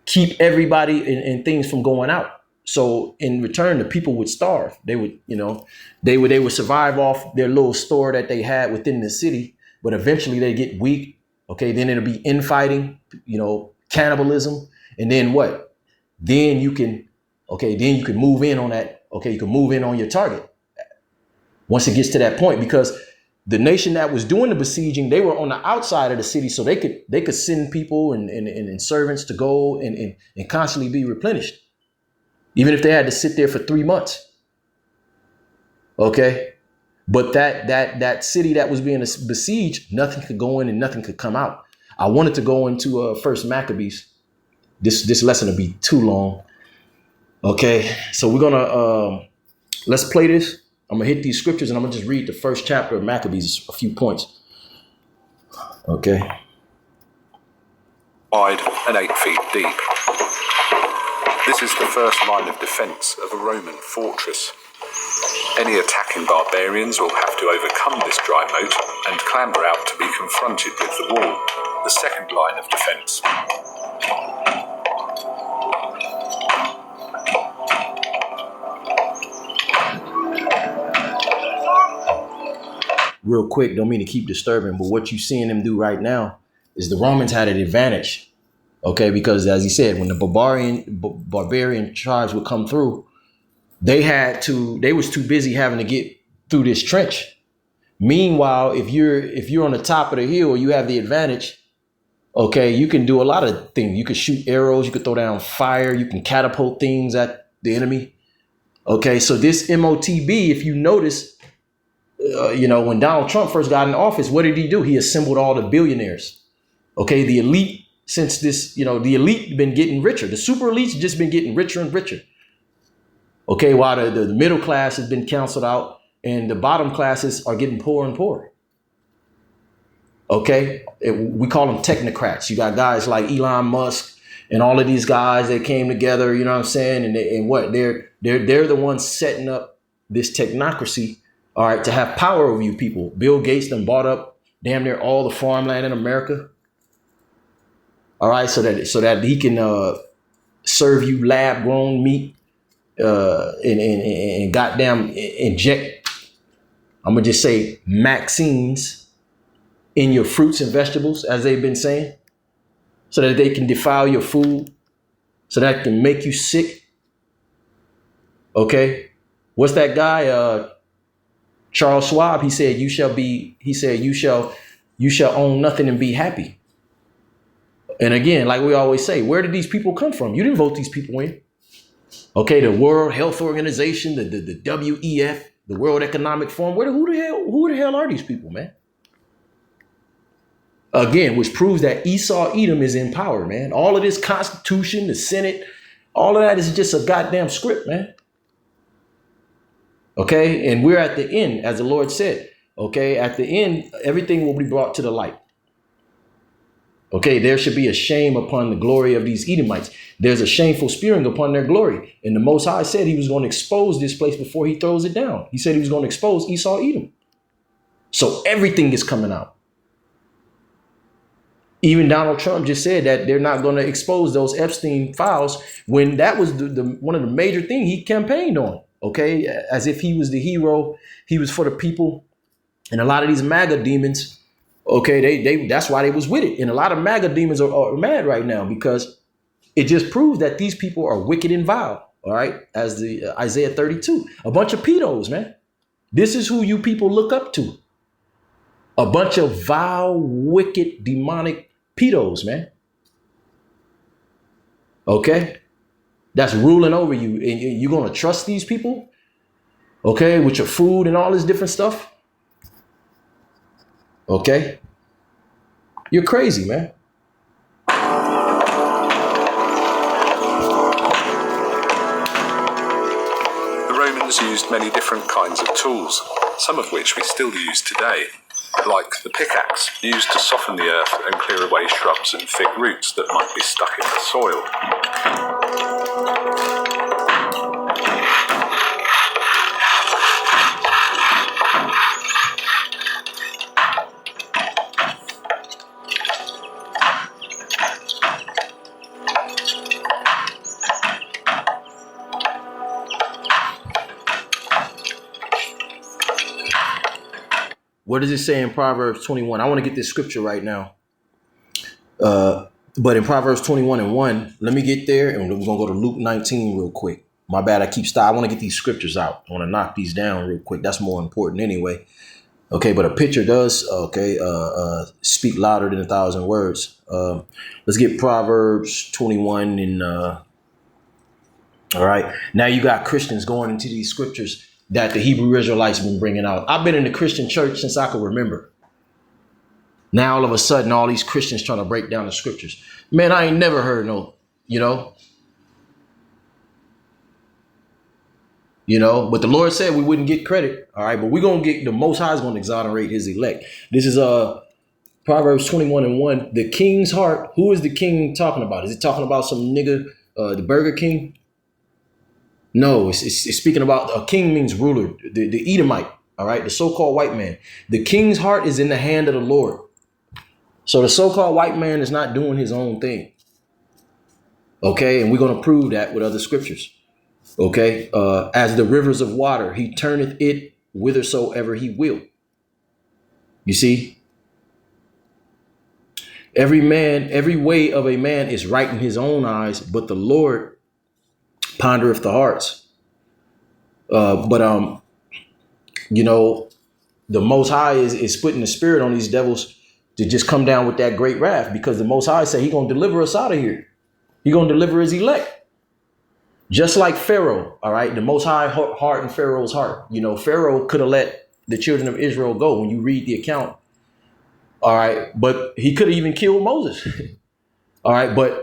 keep everybody and things from going out. So in return, the people would starve. They would, they would survive off their little store that they had within the city, but eventually they get weak. Okay, then it'll be infighting, cannibalism, and then what? Then you can move in on that. Okay, you can move in on your target once it gets to that point, because the nation that was doing the besieging, they were on the outside of the city, so they could send people and servants to go and constantly be replenished, even if they had to sit there for 3 months. Okay, but that city that was being besieged, nothing could go in and nothing could come out. I wanted to go into First Maccabees. This lesson will be too long. Okay, so we're gonna let's play this. I'm gonna hit these scriptures and I'm gonna just read the first chapter of Maccabees, a few points. Okay. Wide and 8 feet deep. This is the first line of defense of a Roman fortress. Any attacking barbarians will have to overcome this dry moat and clamber out to be confronted with the wall, the second line of defense. Real quick, don't mean to keep disturbing, but what you're seeing them do right now is the Romans had an advantage. Okay, because as he said, when the barbarian tribes would come through, they was too busy having to get through this trench. Meanwhile, if you're on the top of the hill, you have the advantage. Okay, you can do a lot of things. You can shoot arrows, you can throw down fire, you can catapult things at the enemy. Okay, so this MOTB, if you notice, when Donald Trump first got in office, what did he do? He assembled all the billionaires. Okay, the elite, since this, the elite been getting richer. The super elites just been getting richer and richer. Okay, while the middle class has been canceled out and the bottom classes are getting poorer and poorer. Okay, we call them technocrats. You got guys like Elon Musk and all of these guys that came together, you know what I'm saying? They're the ones setting up this technocracy, all right, to have power over you people. Bill Gates done bought up damn near all the farmland in America. All right, so that he can serve you lab grown meat and goddamn inject, I'm gonna just say, vaccines in your fruits and vegetables, as they've been saying. so that they can defile your food, so that can make you sick. Okay. What's that guy? Charles Schwab, he said, you shall own nothing and be happy. And again, like we always say, where did these people come from? You didn't vote these people in. Okay, the World Health Organization, the WEF, the World Economic Forum. Who the hell are these people, man? Again, which proves that Esau Edom is in power, man. All of this Constitution, the Senate, all of that is just a goddamn script, man. Okay, and we're at the end, as the Lord said. Okay, at the end, everything will be brought to the light. Okay, there should be a shame upon the glory of these Edomites. There's a shameful spearing upon their glory. And the Most High said he was going to expose this place before he throws it down. He said he was going to expose Esau Edom. So everything is coming out. Even Donald Trump just said that they're not going to expose those Epstein files when that was one of the major things he campaigned on. Okay, as if he was the hero. He was for the people. And a lot of these MAGA demons, okay, that's why they was with it. And a lot of MAGA demons are mad right now because it just proves that these people are wicked and vile. All right, as the Isaiah 32, a bunch of pedos, man. This is who you people look up to. A bunch of vile, wicked, demonic pedos, man. Okay, that's ruling over you, and you're gonna trust these people, okay, with your food and all this different stuff. Okay, you're crazy, man. The Romans used many different kinds of tools, some of which we still use today, like the pickaxe, used to soften the earth and clear away shrubs and thick roots that might be stuck in the soil. What does it say in Proverbs 21? I want to get this scripture right now. But in Proverbs 21:1, let me get there, and we're going to go to Luke 19 real quick. My bad, I keep stopping. I want to get these scriptures out. I want to knock these down real quick. That's more important anyway. Okay, but a picture does, speak louder than 1,000 words. Let's get Proverbs 21 and all right. Now you got Christians going into these scriptures that the Hebrew Israelites have been bringing out. I've been in the Christian church since I could remember. Now all of a sudden, all these Christians trying to break down the scriptures. Man, I ain't never heard but the Lord said we wouldn't get credit. All right, but we're going to get, the Most High is going to exonerate his elect. This is Proverbs 21:1. The king's heart. Who is the king talking about? Is it talking about some nigga, the Burger King? No, it's speaking about a king means ruler, the Edomite, all right, the so-called white man. The king's heart is in the hand of the Lord. So the so-called white man is not doing his own thing. Okay, and we're going to prove that with other scriptures. Okay, as the rivers of water, he turneth it whithersoever he will. You see, every way of a man is right in his own eyes, but the Lord pondereth the hearts. The Most High is putting the spirit on these devils to just come down with that great wrath, because the Most High said he gonna deliver us out of here. He gonna deliver his elect. Just like Pharaoh, all right, the Most High heart and Pharaoh's heart. Pharaoh could have let the children of Israel go when you read the account. All right, but he could have even killed Moses. All right, but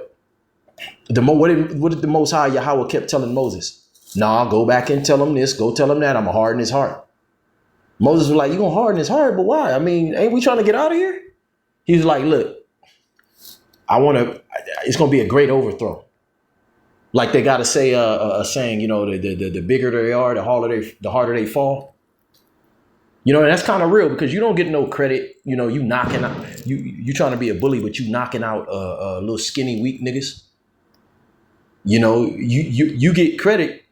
what did the Most High Yahweh kept telling Moses? Nah, go back and tell him this, go tell him that. I'm gonna harden his heart. Moses was like, you gonna harden his heart, but why? I mean, ain't we trying to get out of here? He was like, look, it's gonna be a great overthrow. Like they gotta say a saying, the bigger they are, the harder they fall. And that's kind of real, because you don't get no credit. You knocking out, you trying to be a bully, but you knocking out little skinny, weak niggas. You get credit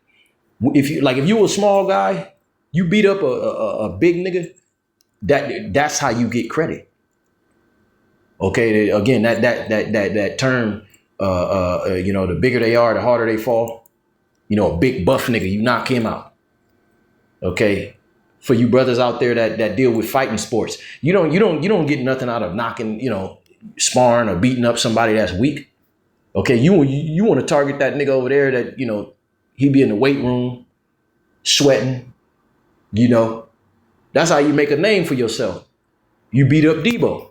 if you were a small guy, you beat up a big nigga. That's how you get credit. Okay, again, that term, the bigger they are, the harder they fall. A big buff nigga, you knock him out. Okay, for you brothers out there that deal with fighting sports, you don't get nothing out of knocking, sparring or beating up somebody that's weak. Okay, you want to target that nigga over there that he be in the weight room sweating. That's how you make a name for yourself. You beat up Debo.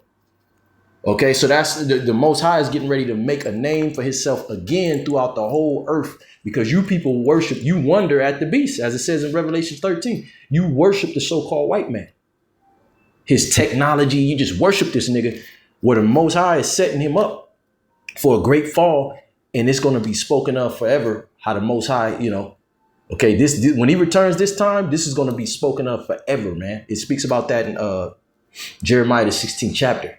Okay, so that's the Most High is getting ready to make a name for himself again throughout the whole earth, because you people worship, you wonder at the beast, as it says in Revelation 13. You worship the so-called white man, his technology. You just worship this nigga, where the Most High is setting him up for a great fall, and it's going to be spoken of forever. How the Most High, okay, this when he returns this time, this is going to be spoken of forever, man. It speaks about that in Jeremiah the 16th chapter.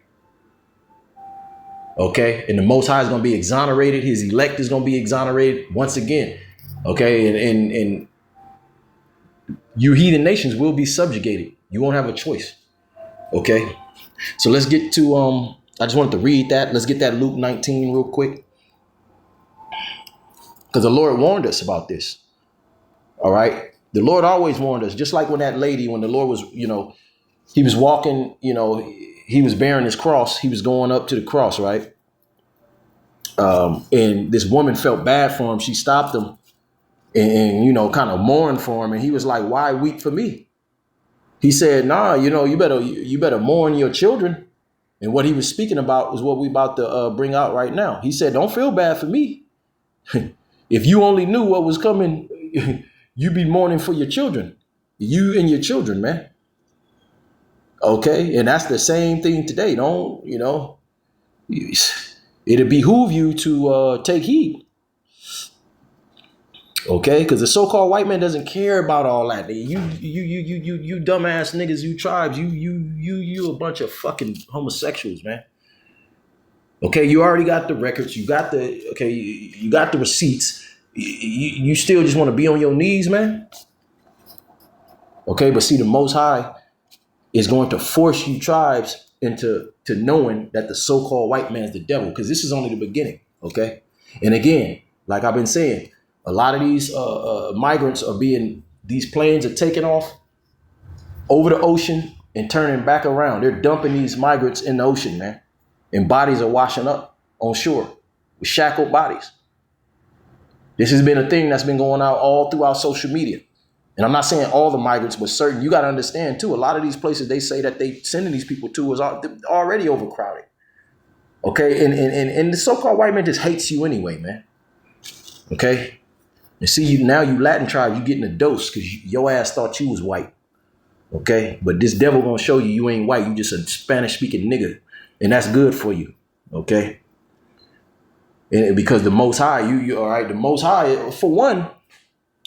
Okay, and the Most High is going to be exonerated. His elect is going to be exonerated once again. Okay, and you heathen nations will be subjugated. You won't have a choice. Okay, so let's get to I just wanted to read that. Let's get that Luke 19 real quick, because the Lord warned us about this. All right, the Lord always warned us. Just like when that lady, when the Lord was, he was walking, he was bearing his cross. He was going up to the cross, right? And this woman felt bad for him. She stopped him and kind of mourned for him. And he was like, "Why weep for me?" He said, "Nah, you better mourn your children." And what he was speaking about was what we about to bring out right now. He said, "Don't feel bad for me. If you only knew what was coming, you'd be mourning for your children, you and your children, man." Okay, and that's the same thing today. Don't it'll behoove you to take heed. Okay, because the so-called white man doesn't care about all that. You dumbass niggas, you tribes, you a bunch of fucking homosexuals, man. Okay, you already got the records, you got the receipts. You still just want to be on your knees, man. Okay, but see, the Most High is going to force you tribes into knowing that the so-called white man is the devil, because this is only the beginning. Okay, and again, like I've been saying, a lot of these migrants these planes are taking off over the ocean and turning back around. They're dumping these migrants in the ocean, man, and bodies are washing up on shore with shackled bodies. This has been a thing that's been going out all throughout social media. And I'm not saying all the migrants, but certain. You got to understand, too, a lot of these places they say that they sending these people to is already overcrowded. Okay, and the so-called white man just hates you anyway, man. Okay, and see, now you Latin tribes, you getting a dose because your ass thought you was white. Okay, but this devil gonna show you ain't white. You just a Spanish-speaking nigga, and that's good for you. Okay, and because the Most High, you all right? The Most High, for one.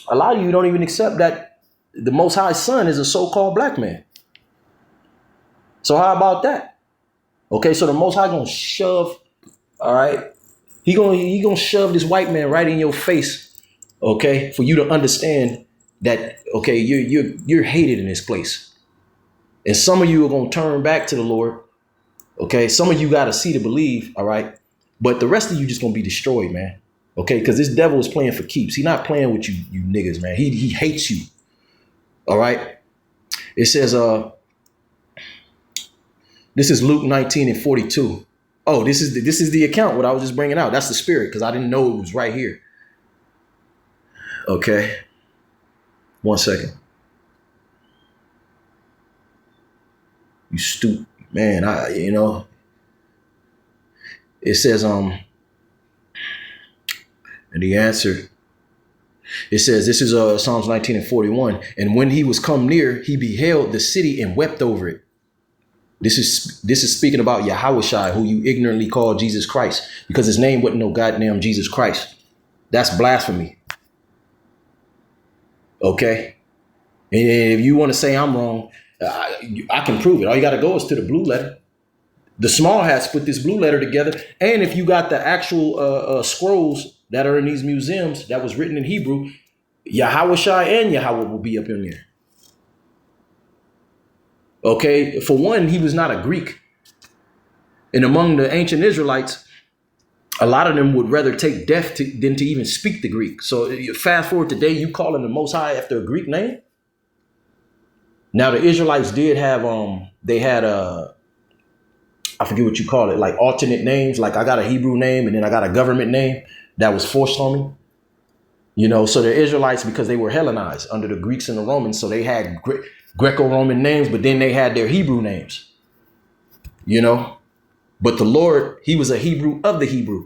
A lot of you don't even accept that the Most High Son is a so-called black man. So how about that? Okay, so the Most High gonna shove, all right? He gonna shove this white man right in your face, okay, for you to understand that, okay, you're hated in this place. And some of you are gonna turn back to the Lord. Okay, some of you gotta see to believe, all right? But the rest of you just gonna be destroyed, man. Okay, because this devil is playing for keeps. He's not playing with you niggas, man. He hates you. All right. It says, this is Luke 19:42. Oh, this is the account, what I was just bringing out. That's the spirit, because I didn't know it was right here. Okay. 1 second. You stupid man. It says, and the answer, it says, this is Psalms 19:41. And when he was come near, he beheld the city and wept over it. This is speaking about Yahushai, who you ignorantly call Jesus Christ, because his name wasn't no goddamn Jesus Christ. That's blasphemy. Okay. And if you want to say I'm wrong, I can prove it. All you got to go is to the blue letter. The small hats put this blue letter together. And if you got the actual scrolls that are in these museums that was written in Hebrew, Yahushai and Yahweh will be up in there. Okay, for one, he was not a Greek. And among the ancient Israelites, a lot of them would rather take death than to even speak the Greek. So you fast forward today, you calling the Most High after a Greek name. Now the Israelites did have, they had I forget what you call it, like alternate names. Like I got a Hebrew name and then I got a government name that was forced on me. You know, so the Israelites, because they were Hellenized under the Greeks and the Romans, so they had Greco-Roman names, but then they had their Hebrew names, you know. But the Lord, he was a Hebrew of the Hebrew,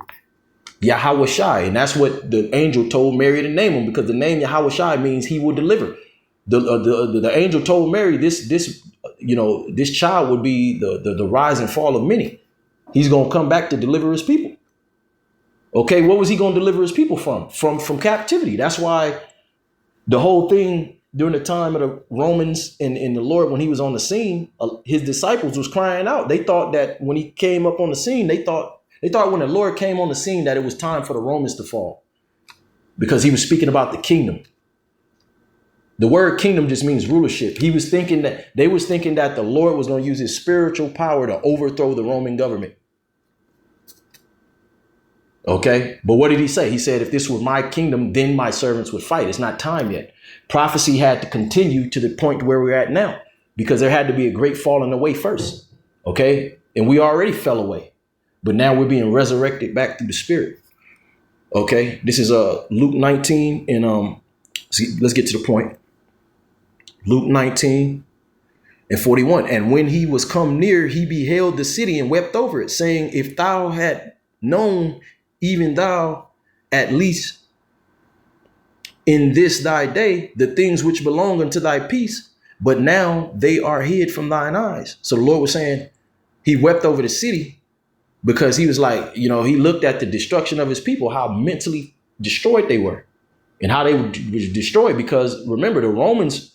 Yahweh Shai. And that's what the angel told Mary to name him, because the name Yahweh Shai means he will deliver. The angel told Mary this child would be the rise and fall of many. He's going to come back to deliver his people. Okay, what was he going to deliver his people from? From captivity. That's why the whole thing during the time of the Romans and the Lord, when he was on the scene, his disciples was crying out. They thought that when he came up on the scene, they thought when the Lord came on the scene that it was time for the Romans to fall, because he was speaking about the kingdom. The word kingdom just means rulership. They was thinking that the Lord was going to use his spiritual power to overthrow the Roman government. Okay, but what did he say? He said, if this were my kingdom, then my servants would fight. It's not time yet. Prophecy had to continue to the point where we're at now, because there had to be a great falling away first. Okay, and we already fell away, but now we're being resurrected back through the Spirit. Okay, this is Luke 19, and let's get to the point. Luke 19 and 41. And when he was come near, he beheld the city and wept over it, saying, if thou had known, even thou, at least in this thy day, the things which belong unto thy peace, but now they are hid from thine eyes. So the Lord was saying he wept over the city because he was like, he looked at the destruction of his people, how mentally destroyed they were and how they were destroyed. Because remember, the Romans,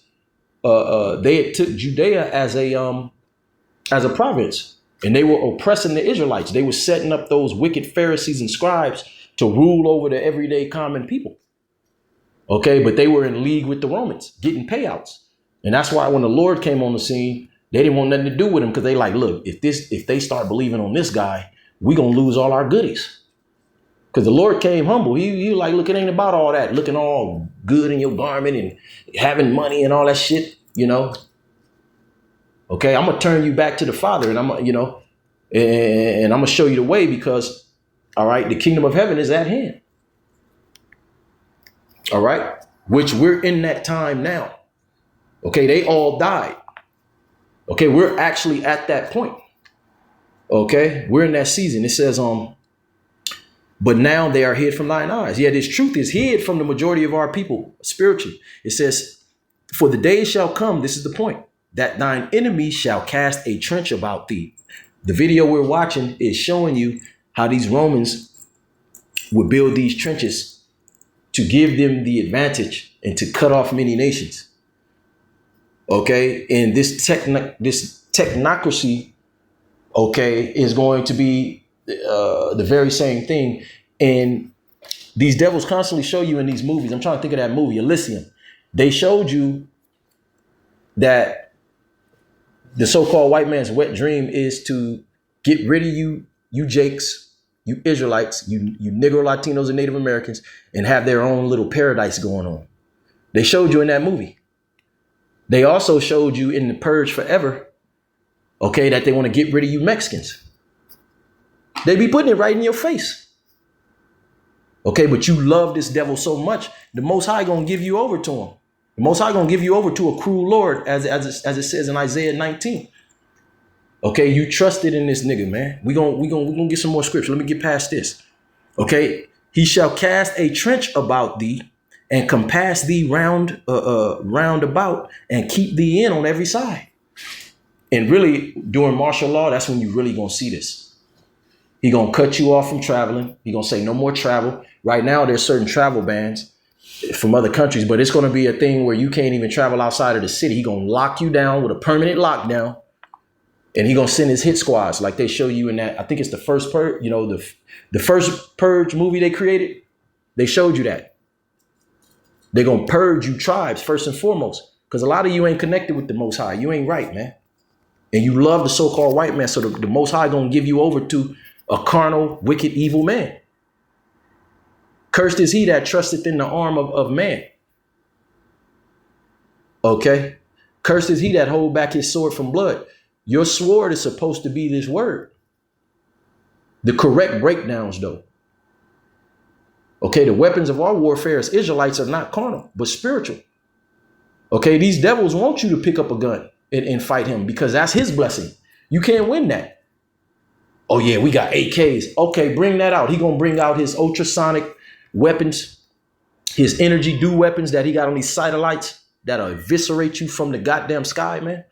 they had took Judea as a province. And they were oppressing the Israelites. They were setting up those wicked Pharisees and scribes to rule over the everyday common people. Okay, but they were in league with the Romans, getting payouts. And that's why when the Lord came on the scene, they didn't want nothing to do with him, because they like, look, if they start believing on this guy, we're going to lose all our goodies. Because the Lord came humble. He like, look, it ain't about all that, looking all good in your garment and having money and all that shit, Okay, I'm going to turn you back to the Father, and I'm going to show you the way, because, all right, the kingdom of heaven is at hand. All right, which we're in that time now. Okay, they all died. Okay, we're actually at that point. Okay, we're in that season. It says, but now they are hid from thine eyes. Yeah, this truth is hid from the majority of our people spiritually. It says, for the day shall come, this is the point, that thine enemy shall cast a trench about thee. The video we're watching is showing you how these Romans would build these trenches to give them the advantage and to cut off many nations. Okay, and this technocracy, okay, is going to be the very same thing. And these devils constantly show you in these movies. I'm trying to think of that movie, Elysium. They showed you that the so-called white man's wet dream is to get rid of you Jakes, you Israelites, you Negro Latinos and Native Americans, and have their own little paradise going on. They showed you in that movie. They also showed you in The Purge Forever, okay, that they want to get rid of you Mexicans. They be putting it right in your face. Okay, but you love this devil so much, the Most High gonna give you over to him. The Most High gonna give you over to a cruel Lord, as it says in Isaiah 19. Okay, you trusted in this nigga, man. We gonna get some more scripture. Let me get past this. Okay, he shall cast a trench about thee and compass thee round about and keep thee in on every side. And really, during martial law, that's when you really gonna see this. He gonna cut you off from traveling. He gonna say no more travel. Right now, there's certain travel bans from other countries, but it's going to be a thing where you can't even travel outside of the city. He's going to lock you down with a permanent lockdown, and he's going to send his hit squads like they show you in that. I think it's the first Purge, the first Purge movie they created. They showed you that. They're going to purge you tribes first and foremost, because a lot of you ain't connected with the Most High. You ain't right, man. And you love the so-called white man. So the Most High going to give you over to a carnal, wicked, evil man. Cursed is he that trusteth in the arm of man. Okay. Cursed is he that hold back his sword from blood. Your sword is supposed to be this word. The correct breakdowns, though. Okay, the weapons of our warfare as Israelites are not carnal, but spiritual. Okay, these devils want you to pick up a gun and fight him because that's his blessing. You can't win that. Oh, yeah, we got AKs. Okay, bring that out. He going to bring out his ultrasonic weapons, his energy dew weapons that he got on these satellites that'll eviscerate you from the goddamn sky, man.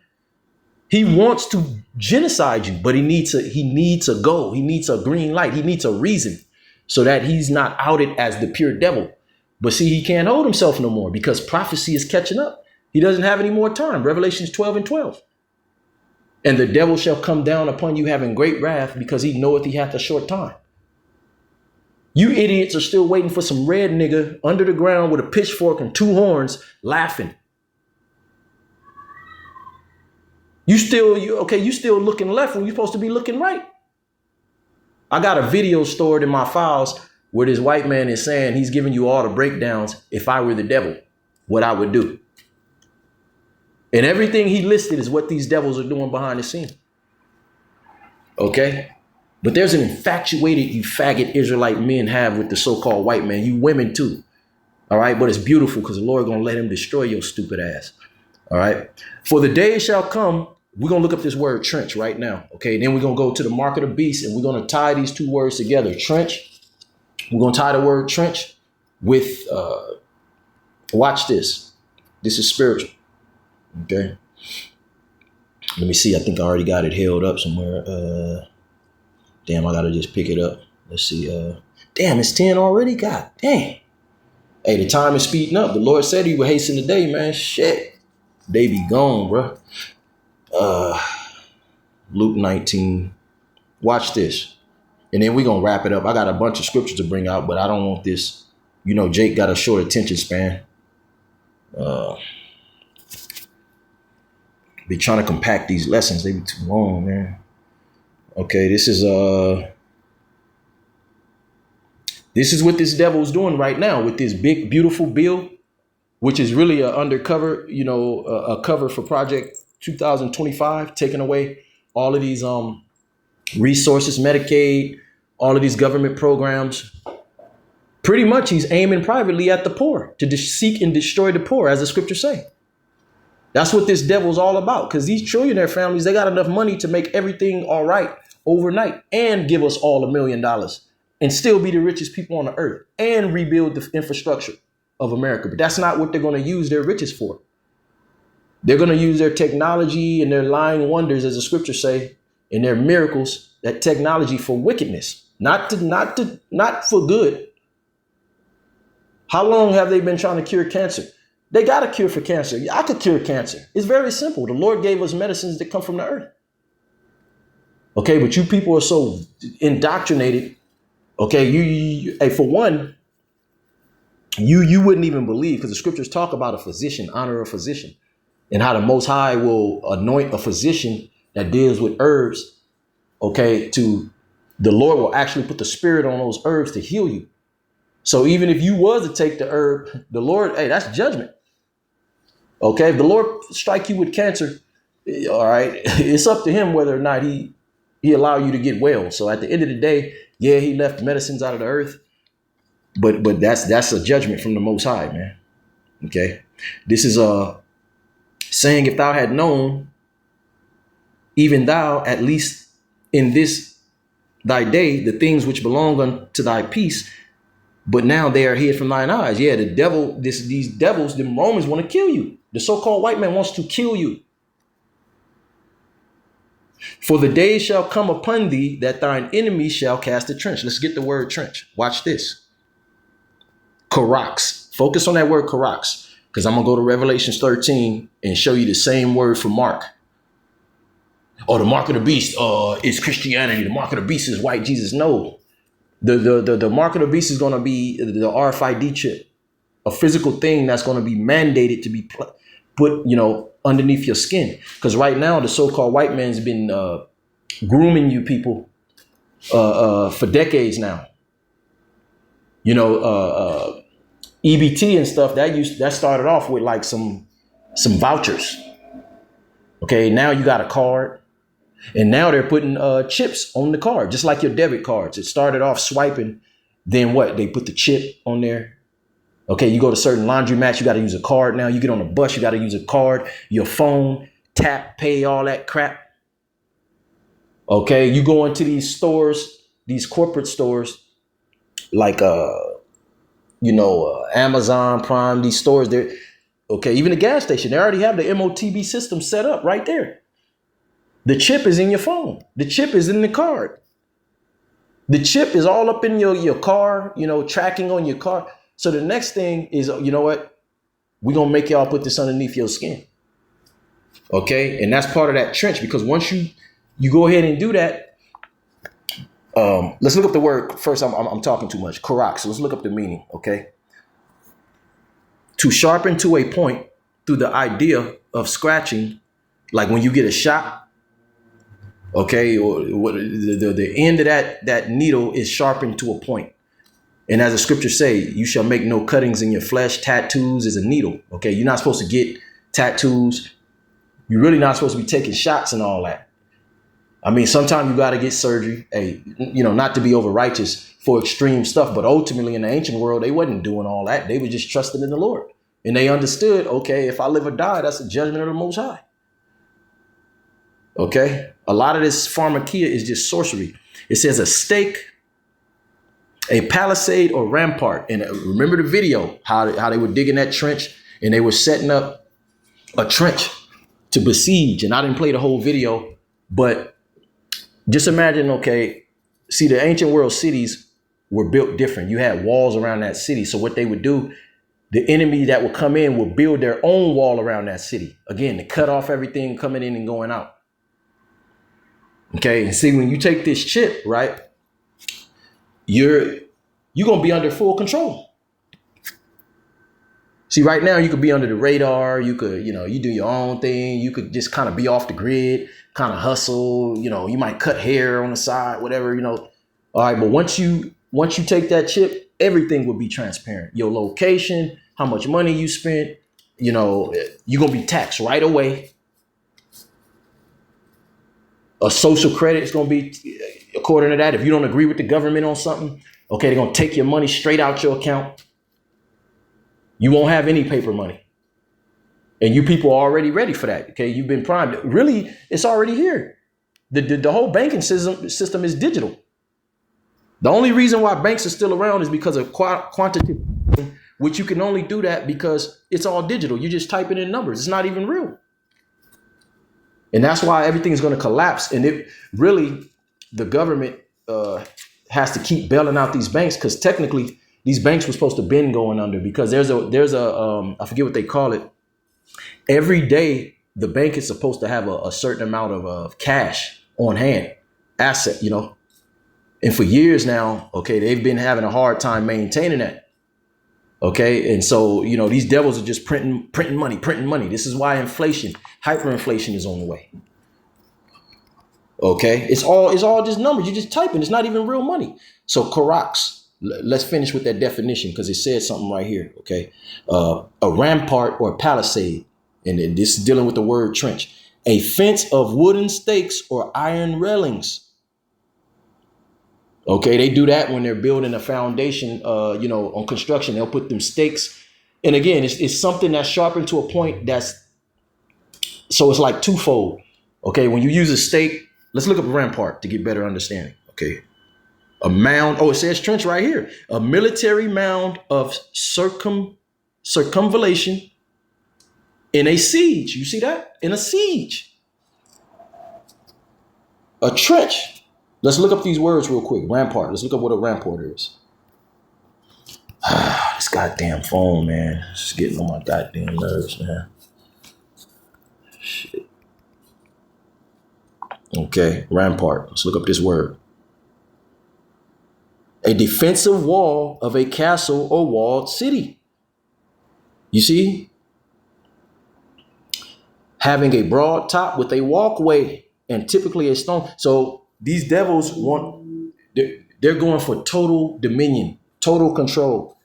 He wants to genocide you, but he needs a goal. He needs a green light. He needs a reason so that he's not outed as the pure devil. But see, he can't hold himself no more because prophecy is catching up. He doesn't have any more time. Revelations 12:12. And the devil shall come down upon you having great wrath because he knoweth he hath a short time. You idiots are still waiting for some red nigga under the ground with a pitchfork and two horns laughing. You still looking left when you're supposed to be looking right. I got a video stored in my files where this white man is saying he's giving you all the breakdowns. If I were the devil, what I would do. And everything he listed is what these devils are doing behind the scene. Okay. But there's an infatuated, you faggot Israelite men have with the so-called white man. You women too. All right. But it's beautiful because the Lord going to let him destroy your stupid ass. All right. For the day shall come. We're going to look up this word trench right now. OK, then we're going to go to the mark of the beast and we're going to tie these two words together. Trench. We're going to tie the word trench with watch this. This is spiritual. OK, let me see. I think I already got it held up somewhere. Damn, I got to just pick it up. Let's see. Damn, it's 10 already. God damn. Hey, the time is speeding up. The Lord said he would hasten the day, man. Shit. They be gone, bro. Luke 19. Watch this. And then we're going to wrap it up. I got a bunch of scriptures to bring out, but I don't want this. You know, Jake got a short attention span. Be trying to compact these lessons. They be too long, man. Okay, this is what this devil's doing right now with this big, beautiful bill, which is really a undercover, a cover for Project 2025, taking away all of these resources, Medicaid, all of these government programs. Pretty much he's aiming privately at the poor to seek and destroy the poor, as the scriptures say. That's what this devil's all about, because these trillionaire families, they got enough money to make everything all right overnight and give us all $1 million and still be the richest people on the earth and rebuild the infrastructure of America. But that's not what they're going to use their riches for. They're going to use their technology and their lying wonders, as the scriptures say, and their miracles, that technology for wickedness, not for good. How long have they been trying to cure cancer? They got a cure for cancer. I could cure cancer. It's very simple. The Lord gave us medicines that come from the earth. Okay, but you people are so indoctrinated. Okay, for one, you wouldn't even believe, because the scriptures talk about a physician, honor a physician, and how the Most High will anoint a physician that deals with herbs. Okay, the Lord will actually put the spirit on those herbs to heal you. So even if you was to take the herb, the Lord, hey, that's judgment. Okay, if the Lord strike you with cancer, all right, it's up to him whether or not he allow you to get well. So at the end of the day, yeah, he left medicines out of the earth, but that's a judgment from the Most High, man. Okay, this is saying, if thou had known, even thou, at least in this thy day, the things which belong unto thy peace, but now they are hid from thine eyes. Yeah, the devil, these devils, the Romans want to kill you. The so-called white man wants to kill you. For the day shall come upon thee that thine enemy shall cast a trench. Let's get the word trench. Watch this. Karax. Focus on that word karax, because I'm going to go to Revelations 13 and show you the same word for mark. Oh, the mark of the beast is Christianity. The mark of the beast is white Jesus. No. The mark of the beast is going to be the RFID chip, a physical thing that's going to be mandated to be put, underneath your skin. Because right now, the so-called white man's been grooming you people for decades now. You know, EBT and stuff that started off with like some vouchers. Okay, now you got a card, and now they're putting chips on the card, just like your debit cards. It started off swiping, then what? They put the chip on there. Okay, you go to certain laundromats, you got to use a card now. You get on a bus, you got to use a card, your phone, tap, pay, all that crap. Okay, you go into these stores, these corporate stores, like Amazon Prime, these stores, they're okay, even the gas station, they already have the MOTB system set up right there. The chip is in your phone. The chip is in the card. The chip is all up in your car, tracking on your car. So the next thing is, you know what? We're going to make y'all put this underneath your skin. Okay. And that's part of that trench, because once you go ahead and do that, let's look up the word first. I'm talking too much. Karak. So let's look up the meaning. Okay. To sharpen to a point through the idea of scratching, like when you get a shot. Okay. Or the end of that needle is sharpened to a point. And as the scriptures say, you shall make no cuttings in your flesh. Tattoos is a needle. Okay. You're not supposed to get tattoos. You're really not supposed to be taking shots and all that. I mean, sometimes you got to get surgery, not to be over righteous for extreme stuff. But ultimately in the ancient world, they wasn't doing all that. They were just trusting in the Lord. And they understood, okay, if I live or die, that's a judgment of the Most High. Okay. A lot of this pharmakia is just sorcery. It says a stake, a palisade or rampart. And remember the video, how they were digging that trench and they were setting up a trench to besiege. And I didn't play the whole video, but just imagine, okay, see, the ancient world cities were built different. You had walls around that city. So what they would do, the enemy that would come in would build their own wall around that city. Again, to cut off everything coming in and going out. Okay, and see, when you take this chip, right, you're going to be under full control. See, right now you could be under the radar. You could, you do your own thing. You could just kind of be off the grid, kind of hustle. You might cut hair on the side, whatever, All right, but once you take that chip, everything will be transparent. Your location, how much money you spent, you're going to be taxed right away. A social credit is going to be according to that. If you don't agree with the government on something, okay, they're going to take your money straight out your account. You won't have any paper money. And you people are already ready for that. Okay, you've been primed. Really, it's already here. The whole banking system is digital. The only reason why banks are still around is because of quantitative, which you can only do that because it's all digital. You're just typing in numbers. It's not even real. And that's why everything is going to collapse. And the government has to keep bailing out these banks, because technically these banks were supposed to been going under, because there's a I forget what they call it. Every day the bank is supposed to have a certain amount of cash on hand, asset, And for years now, okay, they've been having a hard time maintaining that. Okay. And so, these devils are just printing money. This is why hyperinflation is on the way. Okay. It's all just numbers. You're just typing. It's not even real money. So Karaks, let's finish with that definition, because it says something right here. Okay. A rampart or palisade. And then this is dealing with the word trench. A fence of wooden stakes or iron railings. Okay, they do that when they're building a foundation, on construction. They'll put them stakes. And again, it's something that's sharpened to a point so it's like twofold. Okay, when you use a stake, let's look up a rampart to get better understanding. Okay, a mound. Oh, it says trench right here. A military mound of circumvallation in a siege. You see that? In a siege. A trench. Let's look up these words real quick. Rampart. Let's look up what a rampart is. This goddamn phone, man. It's just getting on my goddamn nerves, man. Shit. Okay, rampart. Let's look up this word. A defensive wall of a castle or walled city. You see? having a broad top with a walkway and typically a stone. So these devils they're going for total dominion, total control.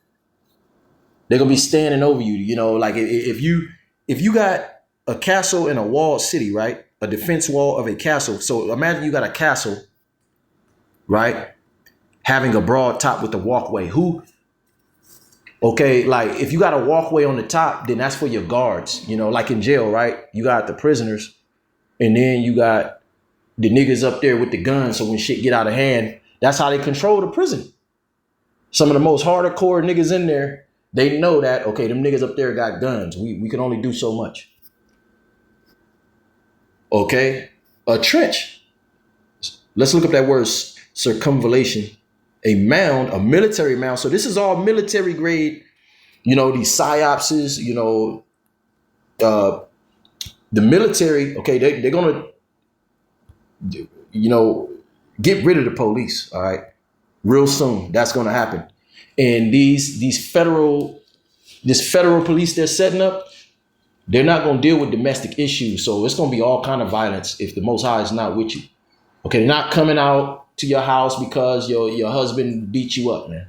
They're gonna be standing over you. You know, like if you got a castle in a walled city, right? A defense wall of a castle. So imagine you got a castle, right? Having a broad top with a walkway. Okay, like if you got a walkway on the top, then that's for your guards. You know, like in jail, right? You got the prisoners, and then you got the niggas up there with the guns. So when shit get out of hand, that's how they control the prison. Some of the most hardcore niggas in there, they know that, okay, them niggas up there got guns. We can only do so much. Okay, a trench. Let's look up that word circumvallation. A mound, a military mound. So this is all military grade, you know, these psyopses, you know, the military, okay, they're going to, you know, get rid of the police, all right, real soon. That's going to happen. And this federal police they're setting up, they're not going to deal with domestic issues. So it's going to be all kind of violence if the Most High is not with you. Okay, they're not coming out to your house because your husband beat you up, man.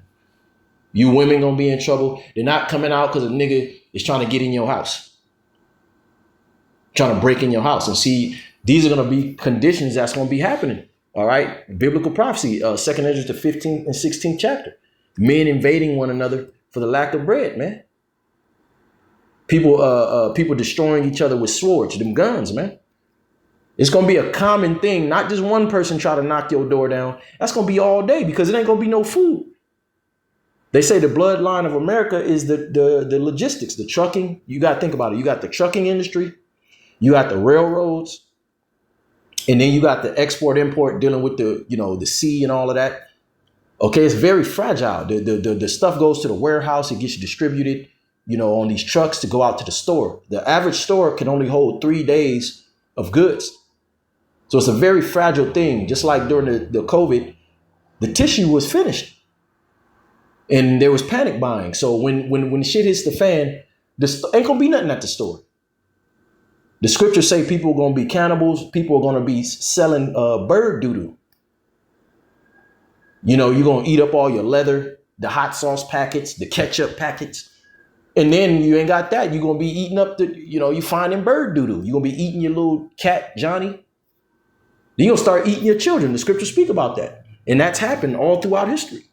You women gonna be in trouble. They're not coming out because a nigga is trying to get in your house, trying to break in your house. And see, these are gonna be conditions that's gonna be happening. All right, biblical prophecy, 2nd Ezra, the 15th and 16th chapter. Men invading one another for the lack of bread, man. People destroying each other with swords, them guns, man. It's going to be a common thing, not just one person try to knock your door down. That's going to be all day because it ain't going to be no food. They say the bloodline of America is the logistics, the trucking. You got to think about it. You got the trucking industry, you got the railroads, and then you got the export import dealing with the sea and all of that. Okay, it's very fragile. The stuff goes to the warehouse, it gets distributed, on these trucks to go out to the store. The average store can only hold 3 days of goods. So it's a very fragile thing. Just like during the COVID, the tissue was finished and there was panic buying. So when shit hits the fan, ain't gonna be nothing at the store. The scriptures say people are gonna be cannibals. People are gonna be selling bird doo-doo. You're gonna eat up all your leather, the hot sauce packets, the ketchup packets. And then you ain't got that. You're gonna be eating up you finding bird doo-doo. You're gonna be eating your little cat, Johnny. You're going to start eating your children. The scriptures speak about that. And that's happened all throughout history.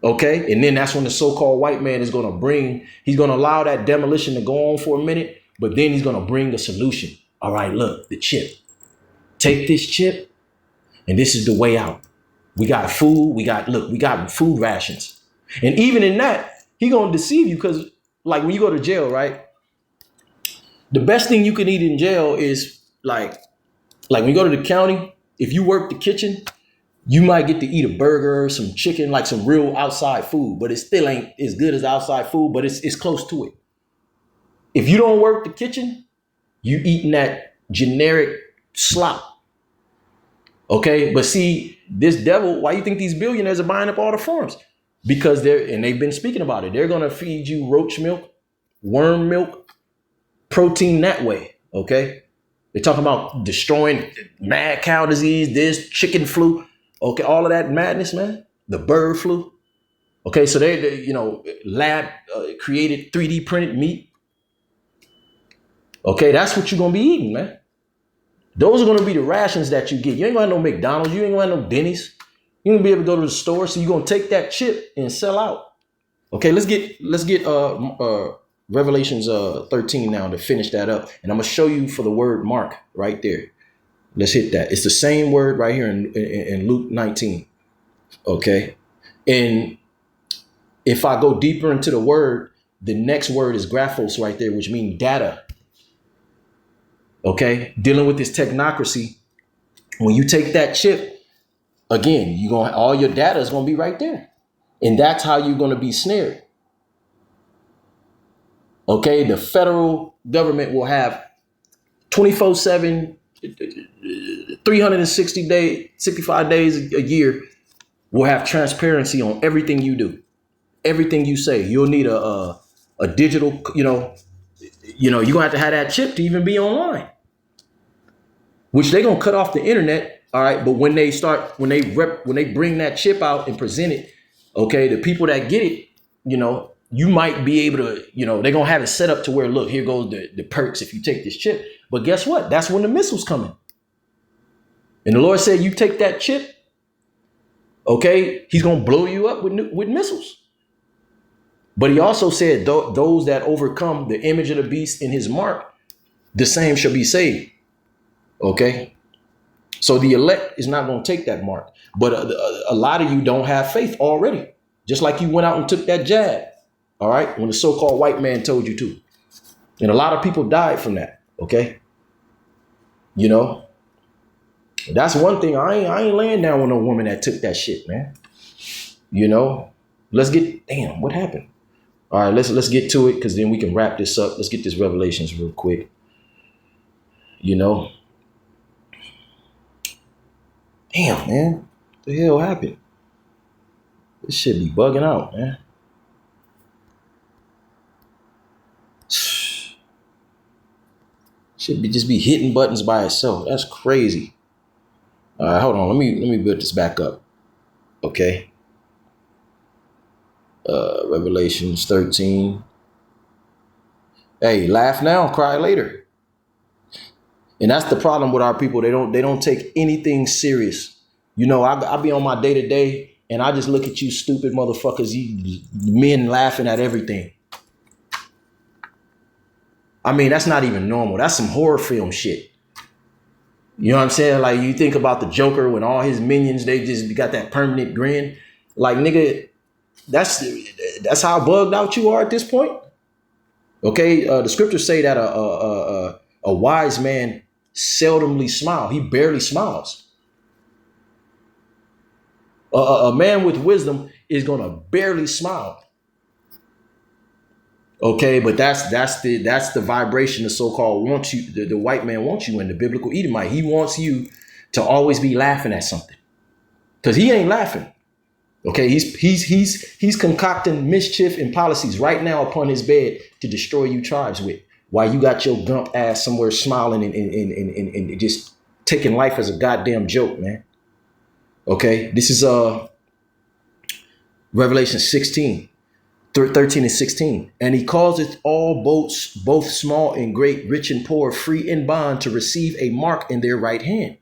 Okay. And then that's when the so-called white man is going to he's going to allow that demolition to go on for a minute, but then he's going to bring a solution. All right, look, the chip. Take this chip, and this is the way out. We got food. We got food rations. And even in that, he's going to deceive you because, like, when you go to jail, right? The best thing you can eat in jail is, like when you go to the county, if you work the kitchen, you might get to eat a burger, some chicken, like some real outside food, but it still ain't as good as outside food, but it's close to it. If you don't work the kitchen, you eating that generic slop. Okay, but see, this devil, why you think these billionaires are buying up all the farms? Because they've been speaking about it. They're going to feed you roach milk, worm milk, protein that way. Okay. They're talking about destroying mad cow disease, this chicken flu. Okay, all of that madness, man. The bird flu. Okay, so they lab created 3D printed meat. Okay, that's what you're going to be eating, man. Those are going to be the rations that you get. You ain't going to have no McDonald's. You ain't going to have no Denny's. You ain't going to be able to go to the store. So you're going to take that chip and sell out. Okay, let's get Revelations 13 now to finish that up. And I'm going to show you for the word mark right there. Let's hit that. It's the same word right here in Luke 19. Okay. And if I go deeper into the word, the next word is graphos right there, which means data. Okay. Dealing with this technocracy. When you take that chip, again, all your data is going to be right there. And that's how you're going to be snared. Okay, the federal government will have 24/7, 65 days a year. Will have transparency on everything you do, everything you say. You'll need a digital, you're going to have that chip to even be online, which they're going to cut off the internet. All right. But when they bring that chip out and present it, okay, the people that get it, you might be able to, they're going to have it set up to where, look, here goes the perks if you take this chip. But guess what? That's when the missiles coming. And the Lord said, you take that chip, okay, he's going to blow you up with missiles. But he also said, those that overcome the image of the beast in his mark, the same shall be saved. Okay. So the elect is not going to take that mark. But a lot of you don't have faith already. Just like you went out and took that jab. All right. When the so-called white man told you to. And a lot of people died from that. OK. That's one thing. I ain't laying down with no woman that took that shit, man. Let's get. Damn, what happened? All right. Let's get to it, because then we can wrap this up. Let's get this Revelations real quick. Damn, man. What the hell happened? This shit be bugging out, man. Should just be hitting buttons by itself. That's crazy. All right, hold on. Let me build this back up. Okay. Revelations 13. Hey, laugh now, cry later. And that's the problem with our people. They don't take anything serious. I be on my day-to-day and I just look at you stupid motherfuckers, you men laughing at everything. I mean, that's not even normal. That's some horror film shit. You know what I'm saying? Like, you think about the Joker when all his minions, they just got that permanent grin. Like, nigga, that's how bugged out you are at this point. Okay, the scriptures say that a wise man seldomly smiles. He barely smiles. A man with wisdom is gonna barely smile. Okay, but that's the vibration the so-called wants you, the white man wants you in, the biblical Edomite. He wants you to always be laughing at something, because he ain't laughing. Okay, he's concocting mischief and policies right now upon his bed to destroy you tribes with, while you got your gump ass somewhere smiling and just taking life as a goddamn joke, man. Okay, this is Revelation 16. 13 and 16. And he causeth all boats, both small and great, rich and poor, free and bond, to receive a mark in their right hand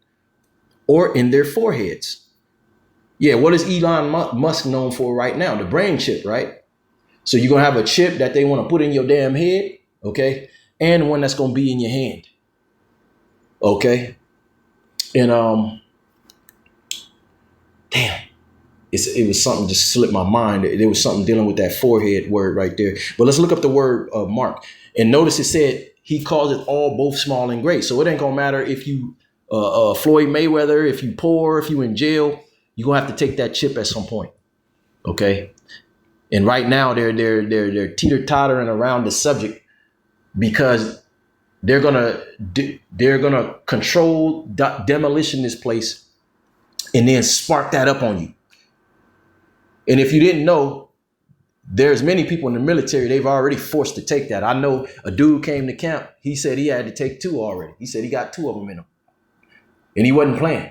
or in their foreheads. Yeah, what is Elon Musk known for right now? The brain chip, right? So you're going to have a chip that they want to put in your damn head, okay? And one that's going to be in your hand, okay? And, damn. It was something just slipped my mind. There was something dealing with that forehead word right there. But let's look up the word mark. And notice it said he calls it all both small and great. So it ain't going to matter if you Floyd Mayweather, if you poor, if you in jail, you're going to have to take that chip at some point. Okay. And right now they're teeter-tottering around the subject because they're going to control demolition this place and then spark that up on you. And if you didn't know, there's many people in the military, they've already forced to take that. I know a dude came to camp. He said he had to take 2 already. He said he got 2 of them in him. And he wasn't playing.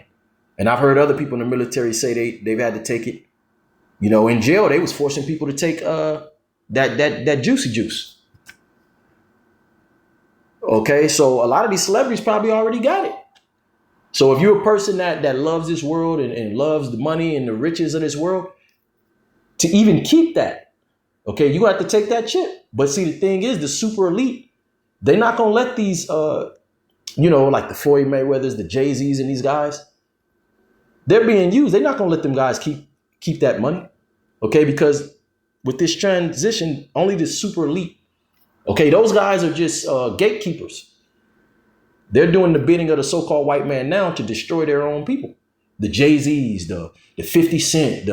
And I've heard other people in the military say they've had to take it. In jail, they was forcing people to take that juicy juice. Okay, so a lot of these celebrities probably already got it. So if you're a person that loves this world and loves the money and the riches of this world, to even keep that, okay, you have to take that chip. But see, the thing is, the super elite, they're not going to let these, like the Floyd Mayweathers, the Jay-Z's and these guys, they're being used. They're not going to let them guys keep that money, okay, because with this transition, only the super elite, okay, those guys are just gatekeepers. They're doing the bidding of the so-called white man now to destroy their own people. The Jay-Z's, the 50 Cent,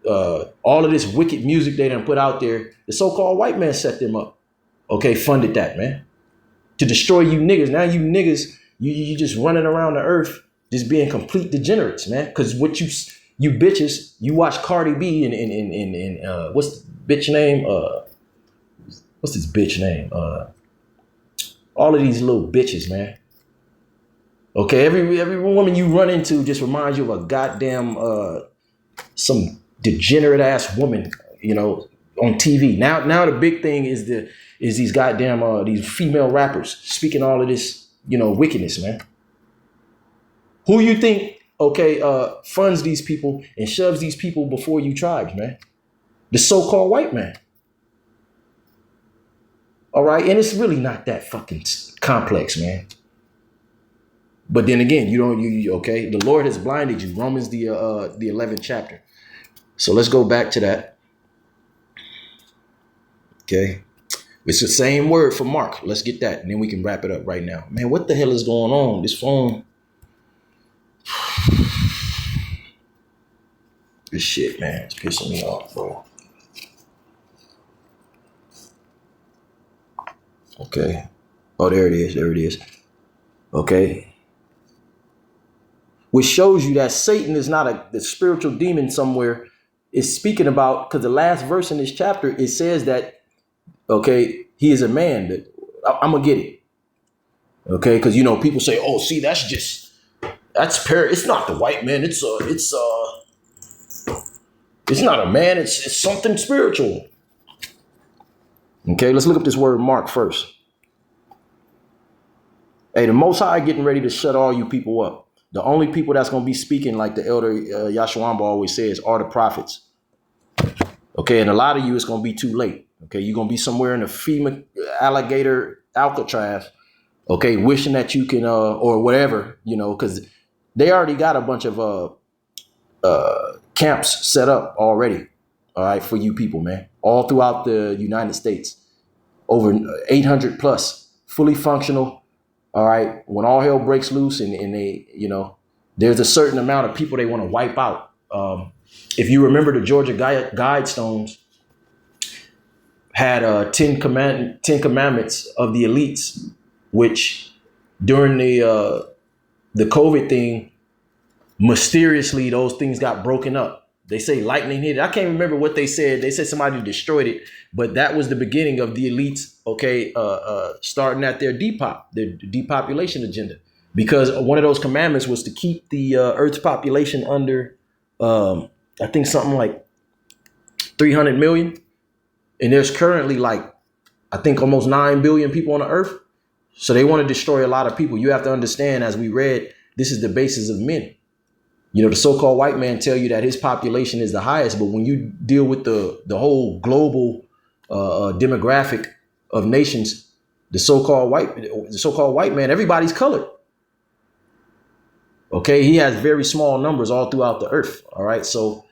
all of this wicked music they done put out there, the so-called white man set them up. Okay, funded that, man. To destroy you niggas. Now you niggas, you just running around the earth just being complete degenerates, man. Because what you bitches, you watch Cardi B and what's the bitch name? what's this bitch name? All of these little bitches, man. Okay, every woman you run into just reminds you of a goddamn some degenerate ass woman, you know, on TV. Now the big thing is these goddamn these female rappers speaking all of this, you know, wickedness, man. Who you think, okay, funds these people and shoves these people before you tribes, man? The so-called white man. All right, and it's really not that fucking complex, man. But then again, you okay? The Lord has blinded you. Romans the 11th chapter. So let's go back to that. Okay, it's the same word for Mark. Let's get that, and then we can wrap it up right now. Man, what the hell is going on? This phone. This shit, man, it's pissing me off, bro. Okay. Oh, there it is. There it is. Okay. Which shows you that Satan is not the spiritual demon somewhere. It's speaking about, because the last verse in this chapter, it says that, okay, he is a man. That I'm going to get it. Okay, because, you know, people say, oh, see, that's it's not the white man. It's not a man. It's something spiritual. Okay, let's look up this word Mark first. Hey, the Most High getting ready to shut all you people up. The only people that's going to be speaking, like the elder Yashuamba always says, are the prophets. Okay, and a lot of you, it's going to be too late. Okay, you're going to be somewhere in the FEMA alligator Alcatraz, okay, wishing that you can, or whatever, you know, because they already got a bunch of camps set up already, all right, for you people, man, all throughout the United States, over 800 plus, fully functional. All right, when all hell breaks loose and they, you know, there's a certain amount of people they want to wipe out. If you remember, the Georgia Guidestones had 10 commandments of the elites, which during the COVID thing, mysteriously, those things got broken up. They say lightning hit it. I can't remember what they said. They said somebody destroyed it, but that was the beginning of the elites, okay, starting at their depopulation agenda. Because one of those commandments was to keep the Earth's population under, I think something like 300 million. And there's currently like, I think almost 9 billion people on the Earth. So they want to destroy a lot of people. You have to understand, as we read, this is the basis of men. You know, the so-called white man tell you that his population is the highest, but when you deal with the whole global demographic of nations, the so-called white man, everybody's colored. Okay, he has very small numbers all throughout the earth. All right, so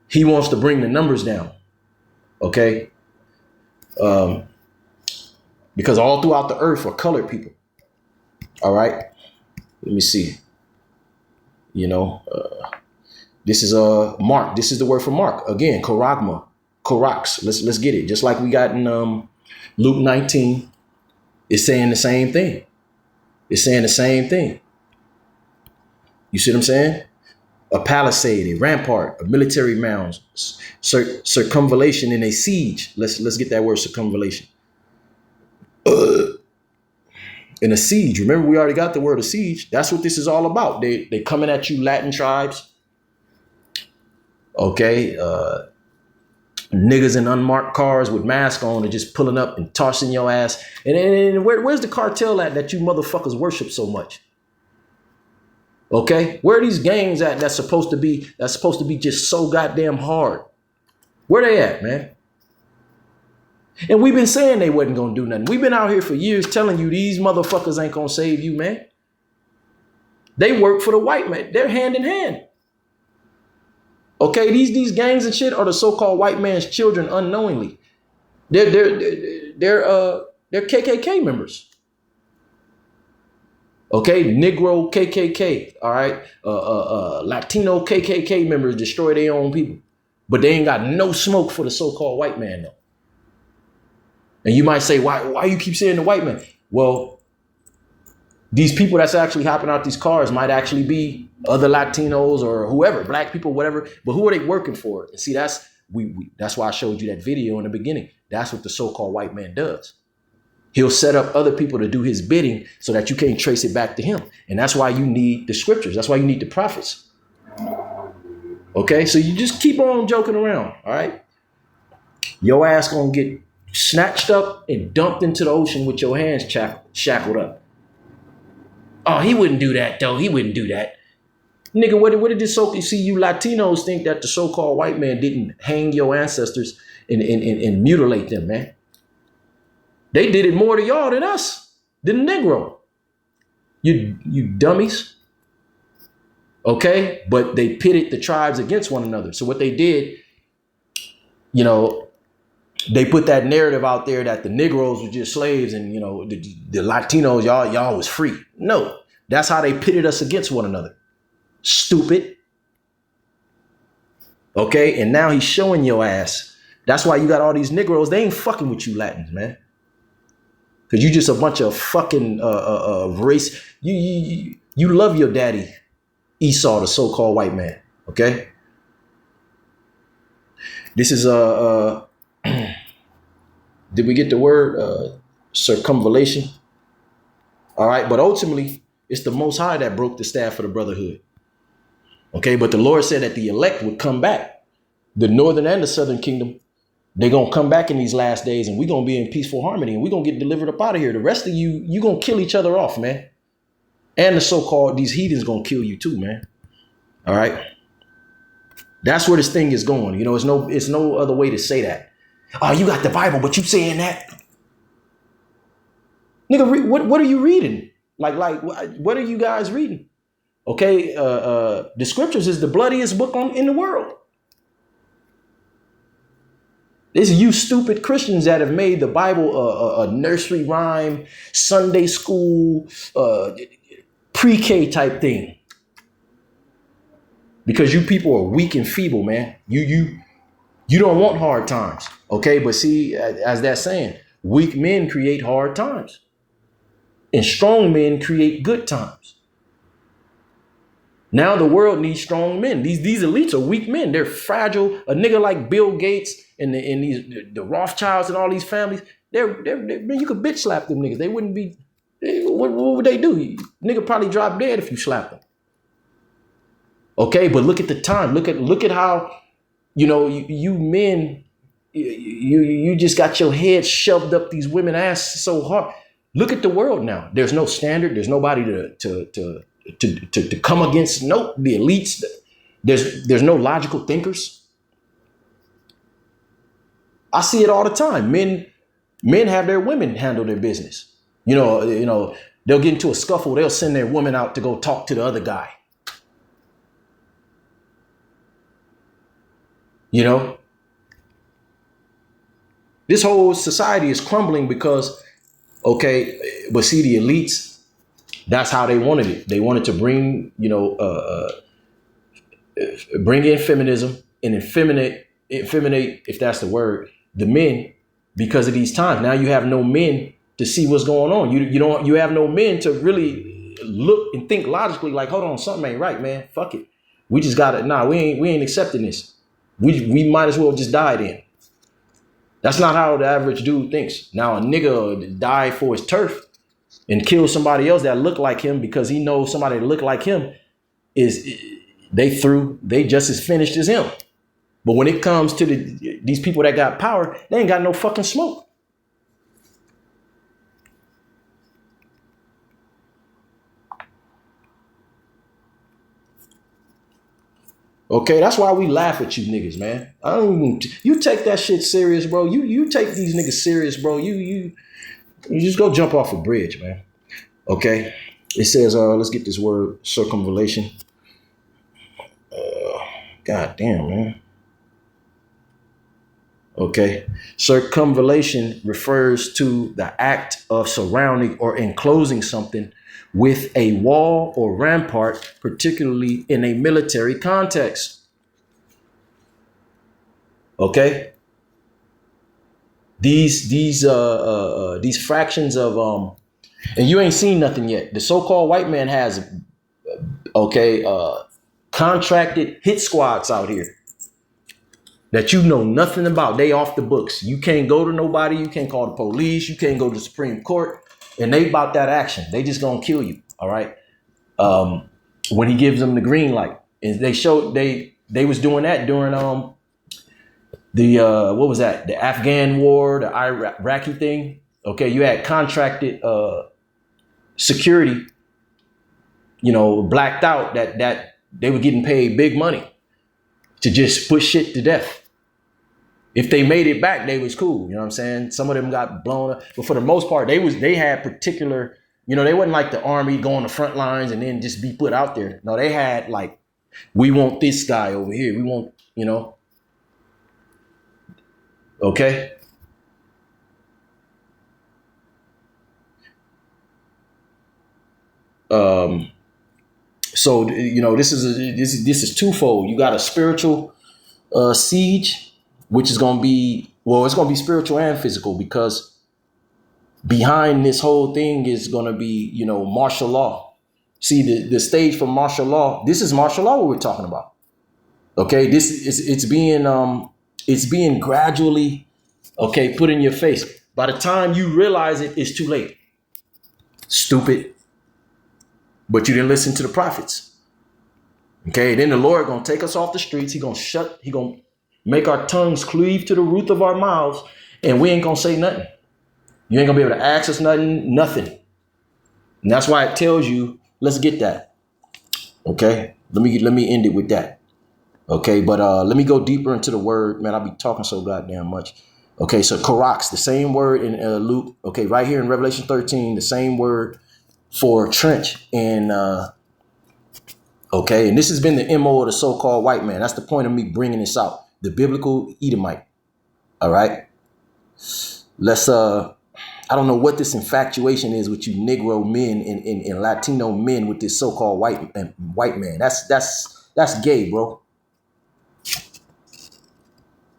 he wants to bring the numbers down. Okay, because all throughout the earth are colored people. All right, let me see. You know, this is Mark. This is the word for Mark. Again, koragma, korax. Let's get it. Just like we got in Luke 19, it's saying the same thing. It's saying the same thing. You see what I'm saying? A palisade, a rampart, a military mound, circumvallation, and a siege. Let's get that word circumvallation. In a siege, remember we already got the word of siege. That's what this is all about. They coming at you, Latin tribes. Okay, niggas in unmarked cars with masks on and just pulling up and tossing your ass. And where's the cartel at that you motherfuckers worship so much? Okay, where are these gangs at that's supposed to be just so goddamn hard? Where they at, man? And we've been saying they wasn't going to do nothing. We've been out here for years telling you these motherfuckers ain't going to save you, man. They work for the white man. They're hand in hand. Okay, these gangs and shit are the so-called white man's children unknowingly. They're KKK members. Okay, Negro KKK, all right? Latino KKK members destroy their own people. But they ain't got no smoke for the so-called white man, though. And you might say, why you keep saying the white man? Well, these people that's actually hopping out these cars might actually be other Latinos or whoever, black people, whatever. But who are they working for? And see, that's That's why I showed you that video in the beginning. That's what the so-called white man does. He'll set up other people to do his bidding so that you can't trace it back to him. And that's why you need the scriptures. That's why you need the prophets. Okay, so you just keep on joking around, all right? Your ass gonna get snatched up and dumped into the ocean with your hands shackled up. Oh, he wouldn't do that, though. He wouldn't do that. Nigga, what did this so-called, see, you Latinos think that the so-called white man didn't hang your ancestors and mutilate them, man. They did it more to y'all than us, than the Negro. You dummies. Okay? But they pitted the tribes against one another. So what they did, you know, they put that narrative out there that the Negroes were just slaves and, you know, the Latinos, y'all was free. No, that's how they pitted us against one another. Stupid. Okay? And now he's showing your ass. That's why you got all these Negroes. They ain't fucking with you Latins, man. Because you just a bunch of fucking race. You love your daddy, Esau, the so-called white man. Okay? This is did we get the word circumvallation? All right, but ultimately, it's the Most High that broke the staff of the brotherhood. Okay, but the Lord said that the elect would come back. The northern and the southern kingdom, they're going to come back in these last days and we're going to be in peaceful harmony and we're going to get delivered up out of here. The rest of you going to kill each other off, man. And the so-called, these heathens going to kill you too, man. All right. That's where this thing is going. You know, it's no other way to say that. Oh, you got the Bible, but you saying that. Nigga, what are you reading? Like, what are you guys reading? Okay. The scriptures is the bloodiest book in the world. It's you stupid Christians that have made the Bible a nursery rhyme, Sunday school, pre-K type thing. Because you people are weak and feeble, man. You don't want hard times. Okay, but see, as that saying, weak men create hard times. And strong men create good times. Now the world needs strong men. These elites are weak men. They're fragile. A nigga like Bill Gates and the Rothschilds and all these families, they're you could bitch slap them niggas. They wouldn't be. What would they do? Nigga probably drop dead if you slap them. Okay, but look at the time. Look at how, you know, you men, you just got your head shoved up these women ass so hard. Look at the world now. There's no standard. There's nobody to come against. Nope, the elites. There's no logical thinkers. I see it all the time. Men have their women handle their business. You know, they'll get into a scuffle. They'll send their woman out to go talk to the other guy. You know, this whole society is crumbling because, okay, but see the elites, that's how they wanted it. They wanted to bring, you know, bring in feminism and effeminate, if that's the word, the men because of these times. Now you have no men to see what's going on. You have no men to really look and think logically like, hold on, something ain't right, man. Fuck it. We just got it. Nah, we ain't accepting this. We might as well just die then. That's not how the average dude thinks. Now a nigga die for his turf and kill somebody else that look like him because he knows somebody that look like him they just as finished as him. But when it comes to these people that got power, they ain't got no fucking smoke. Okay, that's why we laugh at you niggas, man. You take that shit serious, bro. You take these niggas serious, bro. You just go jump off a bridge, man. Okay, it says, let's get this word circumvallation. God damn, man. Okay, circumvallation refers to the act of surrounding or enclosing something with a wall or rampart, particularly in a military context. Okay. These fractions of and you ain't seen nothing yet. The so-called white man has contracted hit squads out here. that you know nothing about. They off the books. You can't go to nobody. You can't call the police. You can't go to the Supreme Court. And they about that action. They just gonna kill you. All right. When he gives them the green light, and they showed they was doing that during the what was that? The Afghan war, the Iraqi thing. Okay, you had contracted security, blacked out that they were getting paid big money to just put shit to death. If they made it back, they was cool. You know what I'm saying? Some of them got blown up, but for the most part, they had particular. They wasn't like the army going to front lines and then just be put out there. No, they had like, we want this guy over here. We want, okay. So this is twofold. You got a spiritual siege, which is going to be, it's going to be spiritual and physical, because behind this whole thing is going to be, martial law. See, the stage for martial law, this is martial law what we're talking about. Okay, it's being gradually, put in your face. By the time you realize it, it's too late. Stupid. But you didn't listen to the prophets. Okay, then the Lord gonna take us off the streets. He gonna make our tongues cleave to the roof of our mouths, and we ain't gonna say nothing. You ain't gonna be able to ask us nothing. And that's why it tells you, let's get that. Okay, let me end it with that. Okay, but let me go deeper into the word. Man, I'll be talking so goddamn much. Okay, so Karax, the same word in Luke. Okay, right here in Revelation 13, the same word for trench. And and this has been the MO of the so-called white man. That's the point of me bringing this out. The biblical Edomite. All right. Let's I don't know what this infatuation is with you Negro men and Latino men with this so-called white man. That's gay, bro.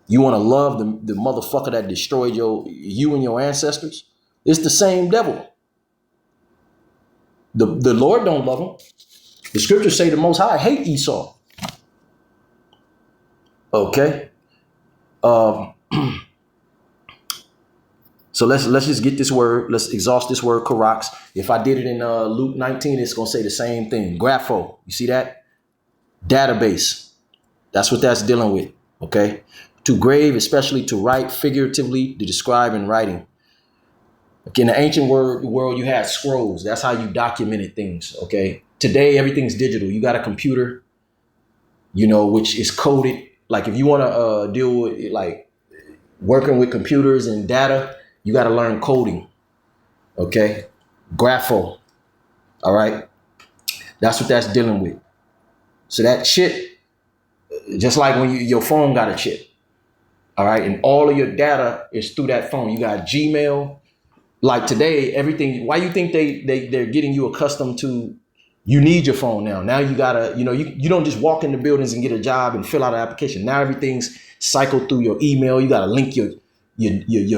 You want to love the motherfucker that destroyed you and your ancestors? It's the same devil. The Lord don't love him. The scriptures say the Most High hate Esau. Okay. So let's just get this word. Let's exhaust this word, Karax. If I did it in Luke 19, it's going to say the same thing. Grapho. You see that? Database. That's what that's dealing with. Okay. To grave, especially to write, figuratively, to describe in writing. Okay, in the ancient world, you had scrolls. That's how you documented things. Okay. Today, everything's digital. You got a computer, which is coded. Like if you want to deal with like working with computers and data, you got to learn coding. Okay. Grapho. All right. That's what that's dealing with. So that chip, just like when your phone got a chip. All right. And all of your data is through that phone. You got Gmail. Like today, everything. Why you think they're getting you accustomed to? You need your phone now. Now you gotta, you don't just walk into buildings and get a job and fill out an application. Now everything's cycled through your email. You gotta link your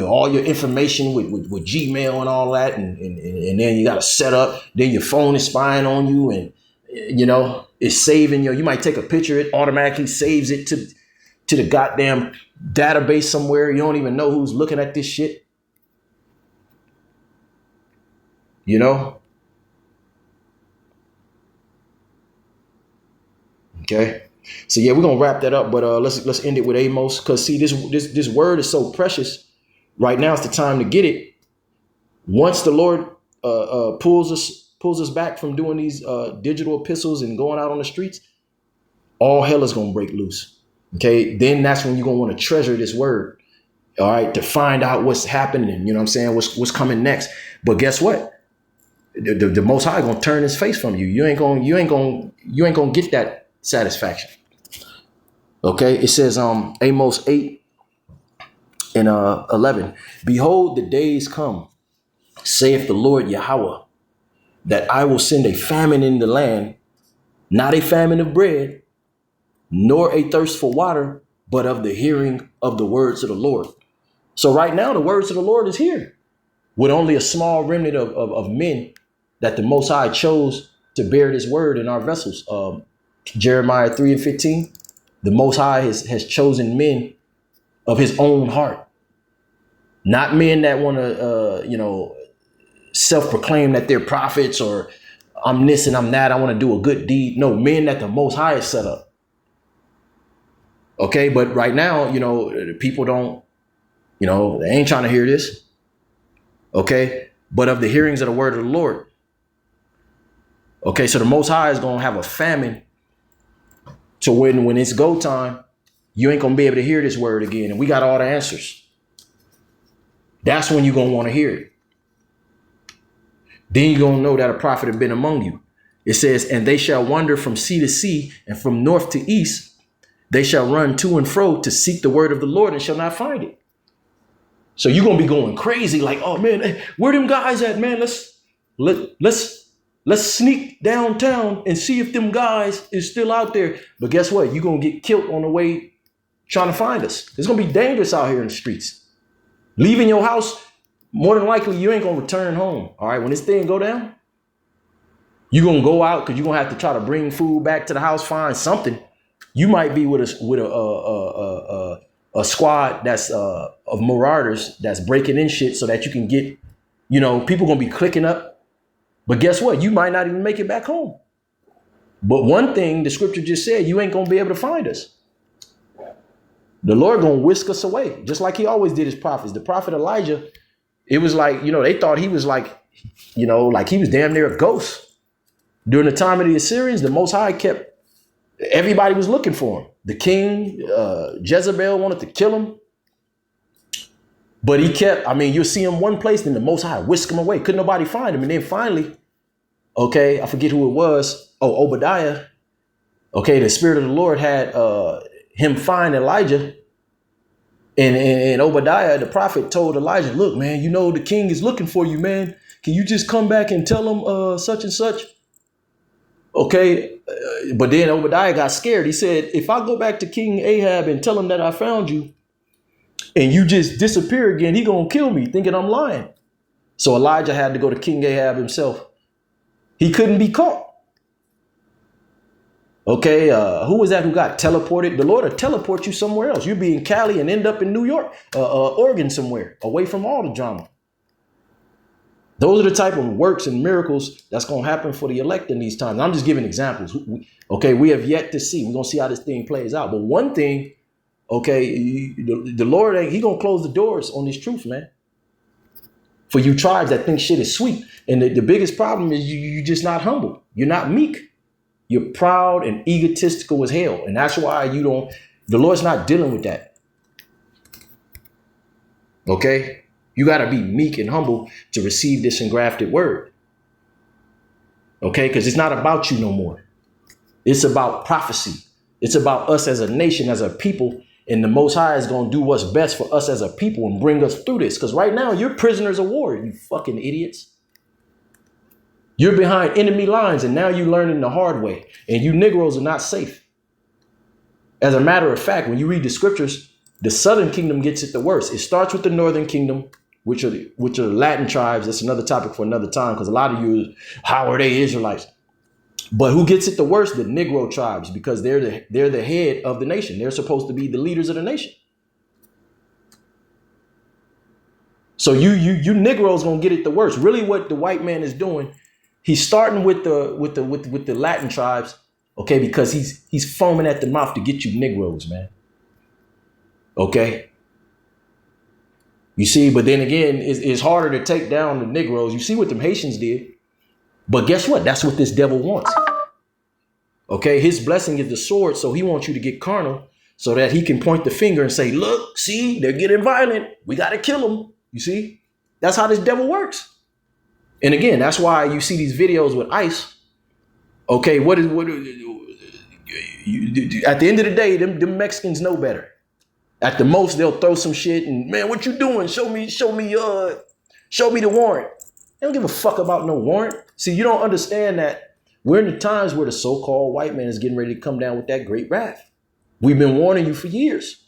all your information with Gmail and all that, and then you gotta set up. Then your phone is spying on you, and it's saving you might take a picture. It automatically saves it to the goddamn database somewhere. You don't even know who's looking at this shit. Okay. So yeah, we're gonna wrap that up, but let's end it with Amos, because see, this word is so precious. Right now it's the time to get it. Once the Lord pulls us back from doing these digital epistles and going out on the streets, all hell is gonna break loose. Okay, then that's when you're gonna want to treasure this word. All right, to find out what's happening, what's coming next. But guess what? The Most High gonna turn his face from you. You ain't gonna get that satisfaction. Okay, it says Amos 8 and 11. Behold, the days come, saith the Lord Yahweh, that I will send a famine in the land, not a famine of bread, nor a thirst for water, but of the hearing of the words of the Lord. So right now, the words of the Lord is here, with only a small remnant of men that the Most High chose to bear this word in our vessels. Jeremiah 3:15, the Most High has chosen men of his own heart. Not men that want to, self-proclaim that they're prophets or I'm this and I'm that. I want to do a good deed. No, men that the Most High is set up. Okay, but right now, people don't, they ain't trying to hear this. Okay, but of the hearings of the word of the Lord. Okay, so the Most High is going to have a famine to when it's go time, you ain't going to be able to hear this word again. And we got all the answers. That's when you're going to want to hear it. Then you're going to know that a prophet had been among you. It says, and they shall wander from sea to sea and from north to east. They shall run to and fro to seek the word of the Lord and shall not find it. So you're going to be going crazy like, oh, man, hey, where them guys at, man? Let's sneak downtown and see if them guys is still out there. But guess what? You're going to get killed on the way trying to find us. It's going to be dangerous out here in the streets. Leaving your house, more than likely, you ain't going to return home. All right, when this thing go down, you're going to go out because you're going to have to try to bring food back to the house, find something. You might be with a squad that's of marauders that's breaking in shit so that you can get, people going to be clicking up. But guess what? You might not even make it back home. But one thing the scripture just said, you ain't going to be able to find us. The Lord going to whisk us away, just like he always did his prophets. The prophet Elijah, it was like, they thought he was like, like he was damn near a ghost. During the time of the Assyrians, the Most High everybody was looking for him. The king, Jezebel wanted to kill him. But he you'll see him one place, then the Most High whisk him away. Couldn't nobody find him. And then finally, I forget who it was. Oh, Obadiah. Okay, the Spirit of the Lord had him find Elijah. And Obadiah, the prophet, told Elijah, look, man, the king is looking for you, man. Can you just come back and tell him such and such? Okay, but then Obadiah got scared. He said, if I go back to King Ahab and tell him that I found you and you just disappear again, he gonna kill me thinking I'm lying. So Elijah had to go to King Ahab himself. He couldn't be caught. Okay, who was that who got teleported? The Lord will teleport you somewhere else. You'll be in Cali and end up in New York, Oregon somewhere, away from all the drama. Those are the type of works and miracles that's going to happen for the elect in these times. I'm just giving examples. We have yet to see. We're going to see how this thing plays out. But one thing, the Lord, he going to close the doors on this truth, man. For you tribes that think shit is sweet. And the biggest problem is you're just not humble. You're not meek. You're proud and egotistical as hell. And that's why the Lord's not dealing with that. Okay? You got to be meek and humble to receive this engrafted word. Okay? Because it's not about you no more. It's about prophecy. It's about us as a nation, as a people. And the Most High is going to do what's best for us as a people and bring us through this. Because right now, you're prisoners of war, you fucking idiots. You're behind enemy lines, and now you're learning the hard way. And you Negroes are not safe. As a matter of fact, when you read the scriptures, the southern kingdom gets it the worst. It starts with the northern kingdom, which are the Latin tribes. That's another topic for another time, because a lot of you, how are they Israelites? But who gets it the worst? The Negro tribes, because they're the head of the nation. They're supposed to be the leaders of the nation. So you Negroes gonna get it the worst. Really, what the white man is doing, he's starting with the Latin tribes, okay, because he's foaming at the mouth to get you Negroes, man. Okay. You see, but then again, it's harder to take down the Negroes. You see what the Haitians did. But guess what? That's what this devil wants. Okay, his blessing is the sword, so he wants you to get carnal so that he can point the finger and say, look, see, they're getting violent. We got to kill them. You see? That's how this devil works. And again, that's why you see these videos with ICE. Okay, at the end of the day, them Mexicans know better. At the most, they'll throw some shit and, man, what you doing? Show me the warrant. They don't give a fuck about no warrant. See, you don't understand that we're in the times where the so-called white man is getting ready to come down with that great wrath. We've been warning you for years.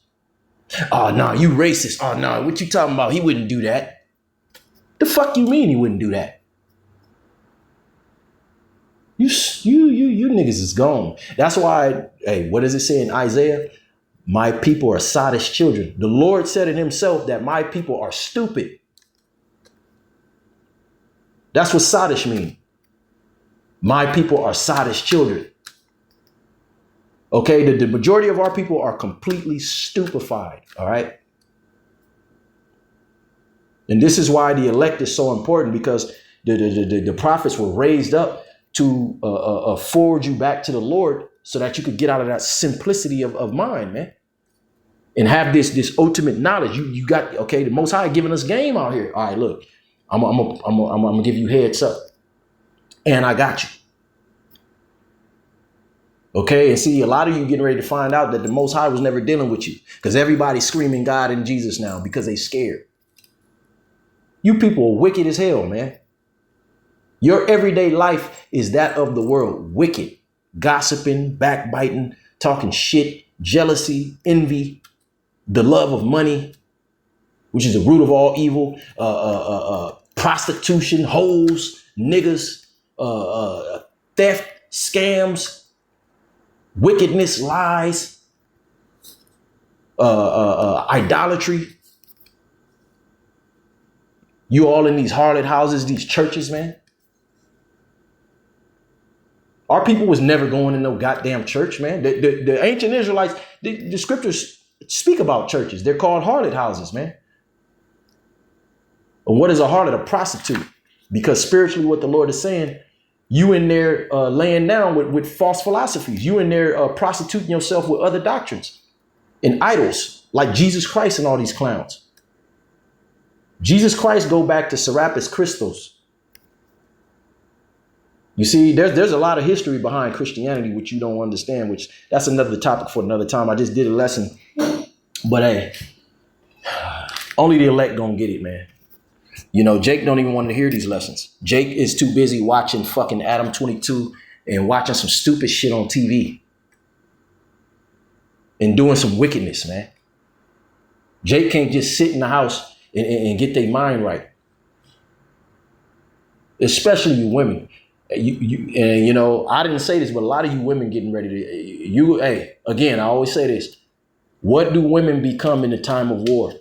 Oh, no, you racist. Oh, no, what you talking about? He wouldn't do that. The fuck you mean he wouldn't do that? You niggas is gone. That's why, hey, what does it say in Isaiah? My people are sottish children. The Lord said it himself that my people are stupid. That's what sottish means. My people are sottish children. Okay, the majority of our people are completely stupefied. All right. And this is why the elect is so important, because the prophets were raised up to forward you back to the Lord so that you could get out of that simplicity of mind, man. And have this ultimate knowledge. You got, okay, the Most High giving us game out here. All right, look, I'm gonna give you heads up. And I got you. Okay, and see, a lot of you getting ready to find out that the Most High was never dealing with you, because everybody's screaming God and Jesus now because they scared. You people are wicked as hell, man. Your everyday life is that of the world. Wicked, gossiping, backbiting, talking shit, jealousy, envy, the love of money, which is the root of all evil, prostitution, hoes, niggas, theft, scams, wickedness, lies, idolatry. You all in these harlot houses, these churches, man. Our people was never going in no goddamn church, man. The ancient Israelites, the scriptures speak about churches. They're called harlot houses, man. And what is a harlot? A prostitute. Because spiritually what the Lord is saying, you in there laying down with false philosophies. You in there prostituting yourself with other doctrines and idols like Jesus Christ and all these clowns. Jesus Christ go back to Serapis Christos. You see, there's a lot of history behind Christianity, which you don't understand, which that's another topic for another time. I just did a lesson, but hey, only the elect gonna get it, man. You know, Jake don't even want to hear these lessons. Jake is too busy watching fucking Adam 22 and watching some stupid shit on TV and doing some wickedness, man. Jake can't just sit in the house and get their mind right. Especially you women. You know, I didn't say this, but a lot of you women getting ready to, hey, again, I always say this. What do women become in the time of war?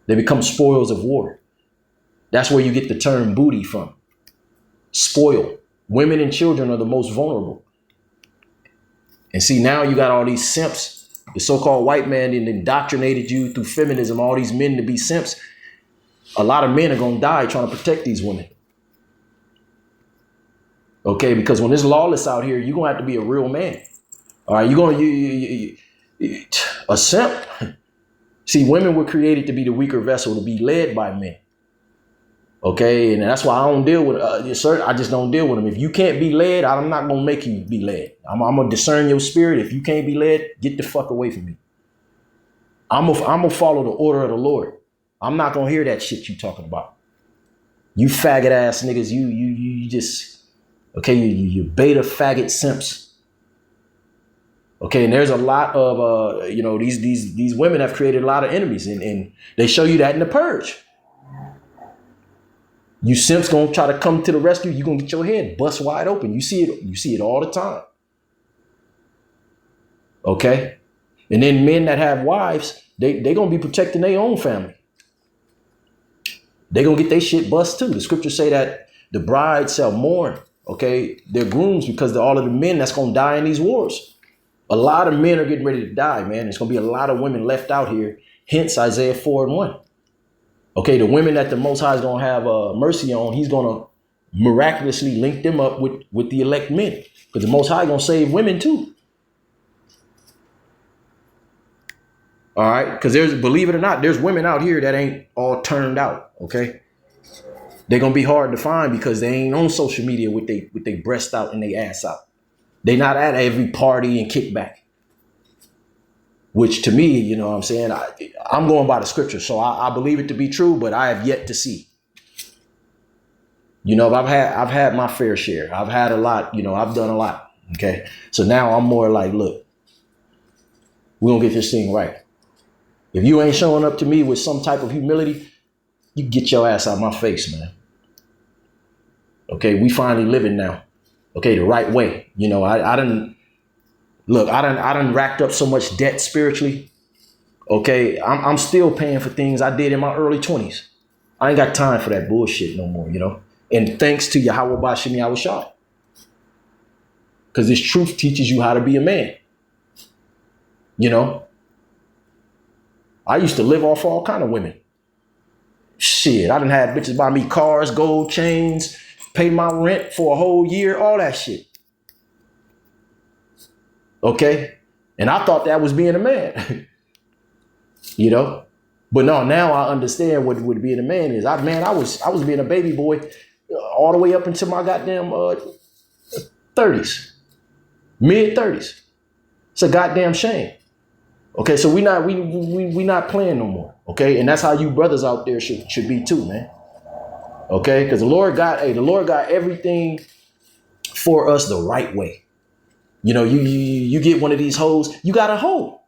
They become spoils of war. That's where you get the term booty from. Spoil. Women and children are the most vulnerable. And see, now you got all these simps. The so-called white man indoctrinated you through feminism, all these men to be simps. A lot of men are going to die trying to protect these women. Okay, because when it's lawless out here, you're going to have to be a real man. All right, you're going to, a simp. See, women were created to be the weaker vessel, to be led by men. Okay, and that's why I don't deal with, I just don't deal with them. If you can't be led, I'm not going to make you be led. I'm going to discern your spirit. If you can't be led, get the fuck away from me. I'm going to follow the order of the Lord. I'm not going to hear that shit you talking about. You faggot ass niggas, you just, okay, you beta faggot simps. Okay, and there's a lot of, these women have created a lot of enemies, and they show you that in the purge. You simps gonna try to come to the rescue, you're gonna get your head bust wide open. You see it all the time. Okay? And then men that have wives, they gonna be protecting their own family. They gonna get their shit bust too. The scriptures say that the bride shall mourn, okay, their grooms, because all of the men that's gonna die in these wars. A lot of men are getting ready to die, man. There's gonna be a lot of women left out here. Hence Isaiah 4:1. Okay, the women that the Most High is going to have mercy on, he's going to miraculously link them up with the elect men. Because the Most High is going to save women too. All right, because believe it or not, there's women out here that ain't all turned out, okay? They're going to be hard to find because they ain't on social media with they breast out and they ass out. They not at every party and kickback. Which to me, you know what I'm saying, I'm going by the scripture. So I believe it to be true, but I have yet to see. You know, I've had my fair share. I've had a lot, you know, I've done a lot. Okay. So now I'm more like, look, we're going to get this thing right. If you ain't showing up to me with some type of humility, you get your ass out of my face, man. Okay. We finally living now. Okay. The right way. You know, I didn't. Look, I done racked up so much debt spiritually. Okay, I'm still paying for things I did in my early 20s. I ain't got time for that bullshit no more, you know. And thanks to Yahweh Bashim Yahushua. Because this truth teaches you how to be a man. You know. I used to live off all kind of women. Shit, I done had bitches buy me cars, gold chains, pay my rent for a whole year, all that shit. Okay? And I thought that was being a man. You know? But no, now I understand what being a man is. I was being a baby boy all the way up until my goddamn 30s. Mid-30s. It's a goddamn shame. Okay, so we not playing no more. Okay, and that's how you brothers out there should be too, man. Okay, because the Lord got everything for us the right way. You know, you get one of these hoes, you got a hoe.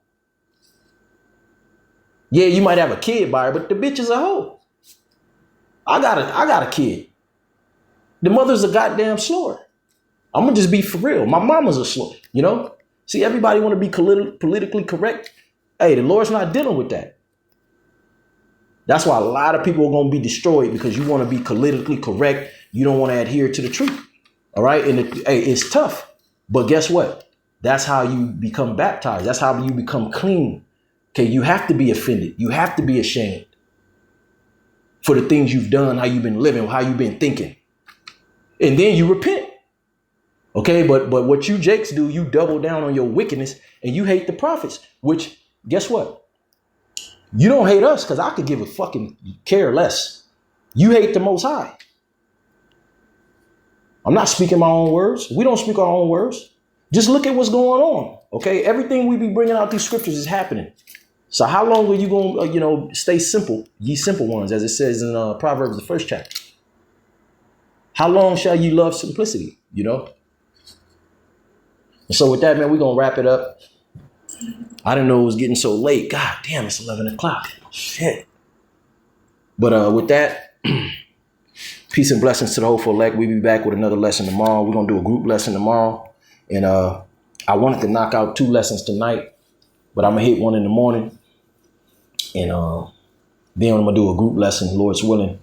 Yeah, you might have a kid by her, but the bitch is a hoe. I got a kid. The mother's a goddamn slur. I'm gonna just be for real. My mama's a slur, you know? See, everybody want to be politically correct. Hey, the Lord's not dealing with that. That's why a lot of people are going to be destroyed, because you want to be politically correct. You don't want to adhere to the truth. All right. And it's tough. But guess what? That's how you become baptized. That's how you become clean. Okay. You have to be offended. You have to be ashamed for the things you've done, how you've been living, how you've been thinking. And then you repent. Okay, but what you Jakes do, you double down on your wickedness and you hate the prophets, which, guess what? You don't hate us, because I could give a fucking care less. You hate the Most High. I'm not speaking my own words. We don't speak our own words. Just look at what's going on. Okay, everything we be bringing out these scriptures is happening. So how long are you going to, stay simple, ye simple ones, as it says in Proverbs, the 1st chapter? How long shall you love simplicity, you know? And so with that, man, we're going to wrap it up. I didn't know it was getting so late. God damn, it's 11 o'clock. Shit. But with that, peace and blessings to the hopeful elect. We'll be back with another lesson tomorrow. We're going to do a group lesson tomorrow. And I wanted to knock out 2 lessons tonight, but I'm going to hit one in the morning. And then I'm going to do a group lesson, Lord's willing,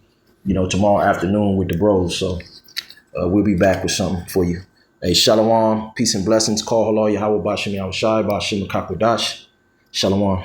tomorrow afternoon with the bros. So we'll be back with something for you. Hey, Shalom, peace and blessings. Call Halal Yahweh Bashim Yahushai Bashim Kakodash. Shalom.